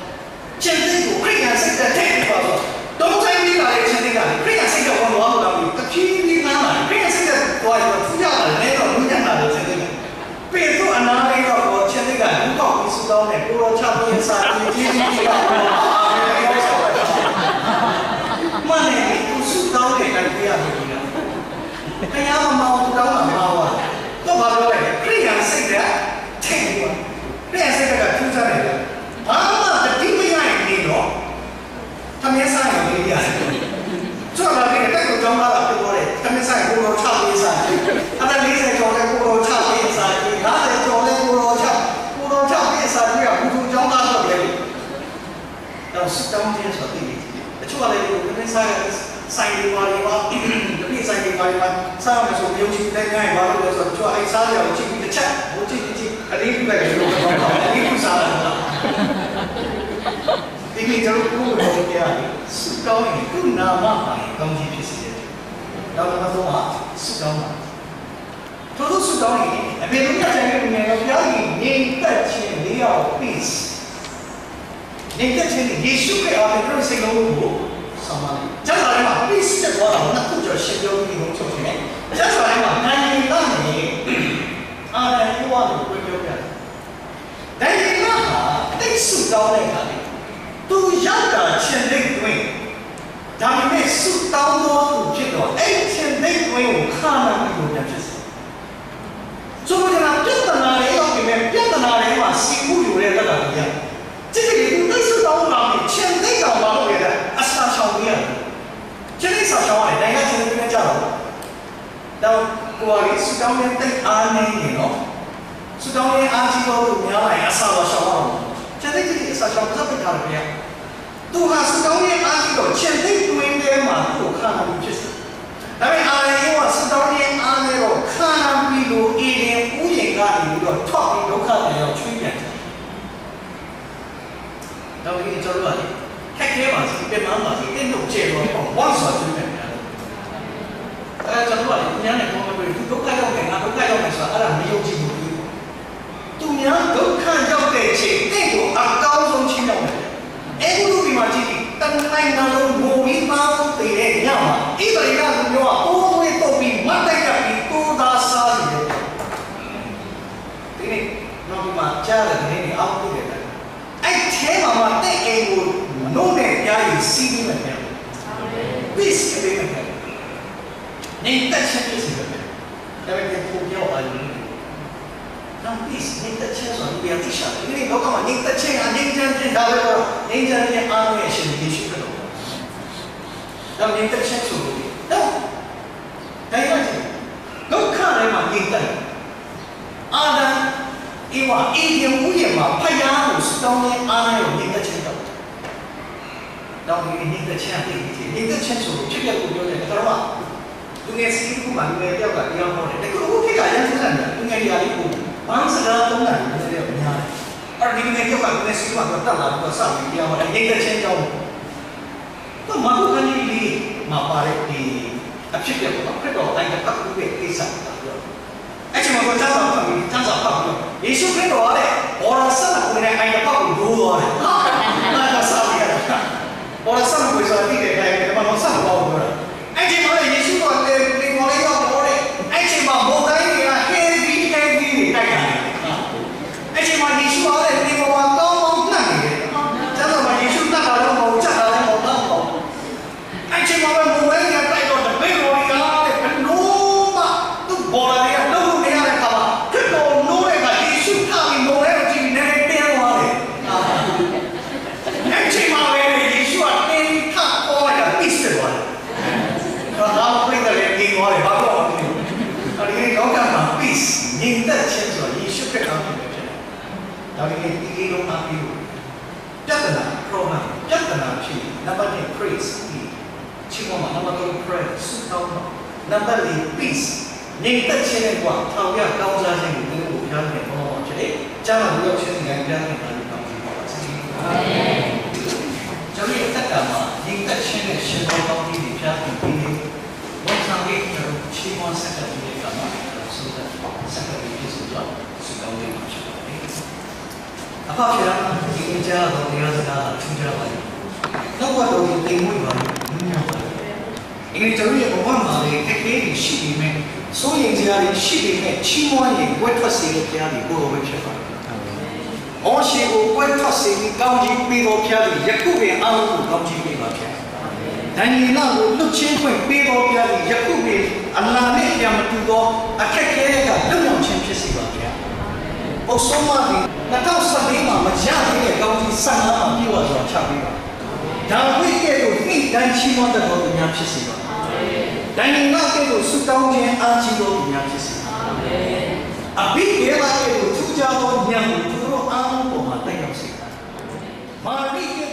[SPEAKER 1] 现在有可能是的太嘛说，东山逼来的现在个，可能是的我老老的，他拼命干嘛？可能是的我自家的那个人家那的现在个。别说拿那个我前那个不搞不知道呢，我差不多3年前就嘛呢，不知道的那不要的了。哎呀，妈不知道嘛妈啊，都怕了嘞，这样式的，听过，这样式的出来的，啊，这听不下来的咯，他们上有没有呀？做了这个，这个讲话了不多嘞，他们上有不差别啥，他在理财讲的不差别啥。他在做的古老桥别啥子呀？不出讲哪个别的？要是当天说的，出来就跟那三里哇，这边3里哇，上面说有去在外哇，就说出来啥了，进去吃，我进，你不来就你不啥了？因为这个古老的呀，是高一更难嘛，高级皮鞋，然后他说啊，是高嘛。都是道理，别人家在里面要表演，你的钱你要必死，你的钱你修改啊，你不是个路，什么？加上来嘛，必死的多了，那不叫修改，你弄错钱。加上来嘛，那你啊， ကိုပြောပြတယ်ဒါပေမဲ့ဟာတိတ်ဆုတောင်းတဲ့အခါလေးသူရောက်တာချင်းသိတွင်ဒါပေမဲ့ဆုတောင်းတော့သူဖြစ်တော့အဲ့ချင်းသိတွင်ကိုခါနာပြီးလို့ပြန်ဖြစ်စေဆိုတော့ကျွန်တော်ပြဿနာတွေရောက်ပြီမဲ့ပြဿနာတွေမှာစီမှုอยู่တဲ့လက်လာကြီးရကြည့်ကြည့်သူတိတ်ဆုတောင်းလာပြီးချင်းသိတောင်းလာလို့ရတဲ့အစာချောင်းကြီးရတယ်ချင်းသိစာချောင်းရတယ်နိုင်ငံချင်းသိပြန်ကြတော့တော့ကိုယ်ကဆုတောင်းတဲ့တိတ်အားနေနေနော်ဆုတောင်းတဲ့အားကြီးတော့သူများလိုက်အစာတော့ရှောင်းအောင်ချင်းသိကြီးအစာချောင်းစပ်ပြထားတယ်ဗျာသူဟာဆုတောင်းတဲ့အားကြီးတော့ချင်းသိတွင်ထဲမှာသူ့ကိုခါနာပြီးဖြစ်တယ်ဒါပေမဲ့အားလည်းရောဆုတောင်းတဲ့အားနဲ့တော့ခါနာပြီးလို့အင်းရင်ဥယျာဉ်ကနေပြီးတော့ထောက်ပြီးဒုက္ခတွေရောက်ချွေးပြန်တယ်တော့ဒီကျွန်တော်တို့ကခက်ခဲပါစီပြန်မှန်းပါစီတင်းတို့ကျေတော့ဝါဆိုချွေးပြန်တယ်ကျွန်တော်တို့ကညနေပေါ်မှာပြောဒုက္ခရောက်တယ်ငါဒုက္ခရောက်တယ်ဆိုတာအဲ့ဒါမယုံကြည်ဘူးသူများဒုက္ခရောက်တဲ့ချိန်တင့်ကိုအကောင်းဆုံးချင်းရောက်တယ်အဲ့ဒီလိုဒီမှာကြည့်တန်တိုင်းနာလုံးငိုပြီးပေါင်းတည်တဲ့ညမှာဣသရေလလူမျိုးကပိုးဝဲတော့ပြီးမတ်တိုက်ကပြီးတိုးသားစားနေတယ်ဒီနေ့နောက်ဒီမှာကြားတဲ့နေနေအောက်ပြည့်တယ်အဲ့ထဲမှာတဲ့အိမ်ကိုနိုးနဲ့ကြားရင်စီးပြီးမှတယ်ပြီးစီးပြီးမှတယ်နေတဲ့ချက်ပြည့်စုံတယ်ဒါပေမဲ့ပုံပြောပါလို့နောက်ပြီးနေတဲ့ချက်ဆိုရင်ပြန်တိရှာတယ်ဒီနေ့တော့ကမှနေတဲ့ချက်အနေနဲ့တင်တာပဲနေကြတဲ့အားနဲ့ရှင်ယေရှုခရစ်တော်တော့နေတဲ့ချက်ဆိုလို့တော့တိုင်းပါချင်ဒုက္ခထဲမှာနေတဲ့အာဒံဧဝအေဒီယဥယျာဉ်မှာဖယားကိုစတောင်းတဲ့အားနဲ့နေတဲ့ချက်တော့တော့ဒီနေတဲ့ချက်နေတဲ့ချက်ဆိုလို့ဖြစ်ရကိုပြောတယ်တော့သူငယ်စီးကူမှလူငယ်တယောက်ကတရားဟောတယ်ဒါကအခုခေတ်ကရမ်းစမ်းတယ်သူငယ်ရာလေးကိုဘာစကားသုံးတာလဲဆိုတော့များတယ်အဲ့ဒီငယ်တယောက်ကသူငယ်စီးကူမှတက်လာပြီးတော့စောင့်ပြီးတရားဟောတယ်နေတဲ့ချင်းကြောင်းတော့မဟုတ်ကနေလေးမှာပါတဲ့ဒီအဖြစ်ပြတော့ခရစ်တော်တိုင်းကပတ်ကူတဲ့ကိစ္စတာပြောအဲ့ချိန်မှာကိုသားဆောင်ပြီးသားဆောင်ပေါ့ယေရှုခရစ်တော်ကလည်းဘောရဆန်ကိုလည်းအိုင်ပတ်ကိုဒိုးသွားတယ်ဟာဒါဆောက်ရတယ်ဘောရဆန်ကိုဆိုပြီးတဲ့တိုင်းကဘာလို့ဆောက်တော့ပြောတာအဲ့ဒီမှာယေရှုကလည်းဒီမော်လေးရောက်တော့တယ်အဲ့ဒီမှာဘုံတိုင်းတွေက heavy တွေတိုက်တာအဲ့ဒီမှာယေရှုကလည်းဒီမော်မှာကောင်းကောင်းနှံ့နေတယ်ကျတော့ယေရှုတတ်တာတော့မဟုတ်ချက်တာလည်းမဟုတ်တော့အဲ့ဒီမှာဘုံဝဲကတိုက်တော့တဲ့ဘေးတော်ကြီးကလည်းဘလို့မှသူ့ဘော်လာတွေကလုံးဝမရတဲ့ခါမှာခရစ်တော်နိုးတဲ့ကယေရှုထားပြီးမော်လေးကိုကြည့်နေတယ်ပြန်သွားတယ်အဲ့ဒီမှာပဲယေရှုကတင်းထပေါ်လာတာ peace တယ်သွားတယ်တော့ပြိတ္တလည်းกินသွားတယ်ဘာလို့လဲအဲ့ဒီတော့ကမှ peace ငြိမ်သက်ခြင်းဆိုယေရှုခရစ်တော်ဖြစ်တယ်ဒါပေမဲ့ဒီလိုအပြီးပြဿနာ problem ပြဿနာဖြစ်နံပါတ်1 praise ချီးမွမ်းနံပါတ်2 praise ဆုတောင်းနံပါတ်4 peace ငြိမ်သက်ခြင်းနဲ့ကွာထောင်ရကောင်းစားခြင်းကိုဘုရားနဲ့ဘောတော်ဖြစ်တယ်ကျမ်းမှာရောက်ခြင်းကဘုရားနဲ့ပါလို့ကောင်းစီပါပါစေအာမင်ကျွန်တော်ရဲ့တက္ကမှာငြိမ်သက်ခြင်းနဲ့ရှင်တော်ကောင်းကြီးတွေဘုရားကိုပြီးဝန်ဆောင်ရေးတို့ချီးမွမ်းဆက်တဲ့ဒီကမှာဆိုတဲ့ဆက်တဲ့ဒီဆိုတော့ဆုတောင်းလေးပါဖြစ်ပါတယ်အဖေဖျားဒီအကြတော်တရားစကားထူးခြားပါတယ်တော့ဘာလို့တိမ်မွေးပါလဲညံ့ပါတယ်အင်းကျွန်တော်ရဲ့ဘဝမှာလေတကယ်ရှိနေမယ်စိုးရင်စရာတွေရှိနေမယ်ချီးမွမ်းရင်ဝတ်ထွက်စေတဲ့ဘုရားဒီဘုရားပဲဖြစ်ပါတယ်။အောရှိကိုဝတ်ထွက်စေပြီးကောင်းကြီးပေးတော်ဘုရားဒီယခုပင်အားလုံးကိုကောင်းကြီးပေးပါဘုရား။ဒန်နီလာကိုလွတ်ချင်းခွင့်ပေးတော်ဘုရားဒီယခုပင်အလ္လာဟ်နဲ့ပြန်မတူသောအခက်ခဲကလွတ်မြောက်ခြင်းဖြစ်စေပါဘုရား။ပုဆုံးမဒီ2014မှာမရသေးတဲ့ကောင်းကြီး15မှာပြည့်ဝစွာချပေးပါ။ဒါဝိကဲ့ကိုနှိမ့်တန်းချီးမွမ်းတော်သူများဖြစ်စေပါ။ဒန်နီလာကဲ့ကိုဆုတောင်းခြင်းအားကြီးတော်သူများဖြစ်စေပါ။အာမင်။အဘိဓမ္မာကဲ့ကိုထူးခြားသောဉာဏ်ကိုသူတို့အားလုံးပေါ်မှာတက်ရောက်စေပါ။မာရိက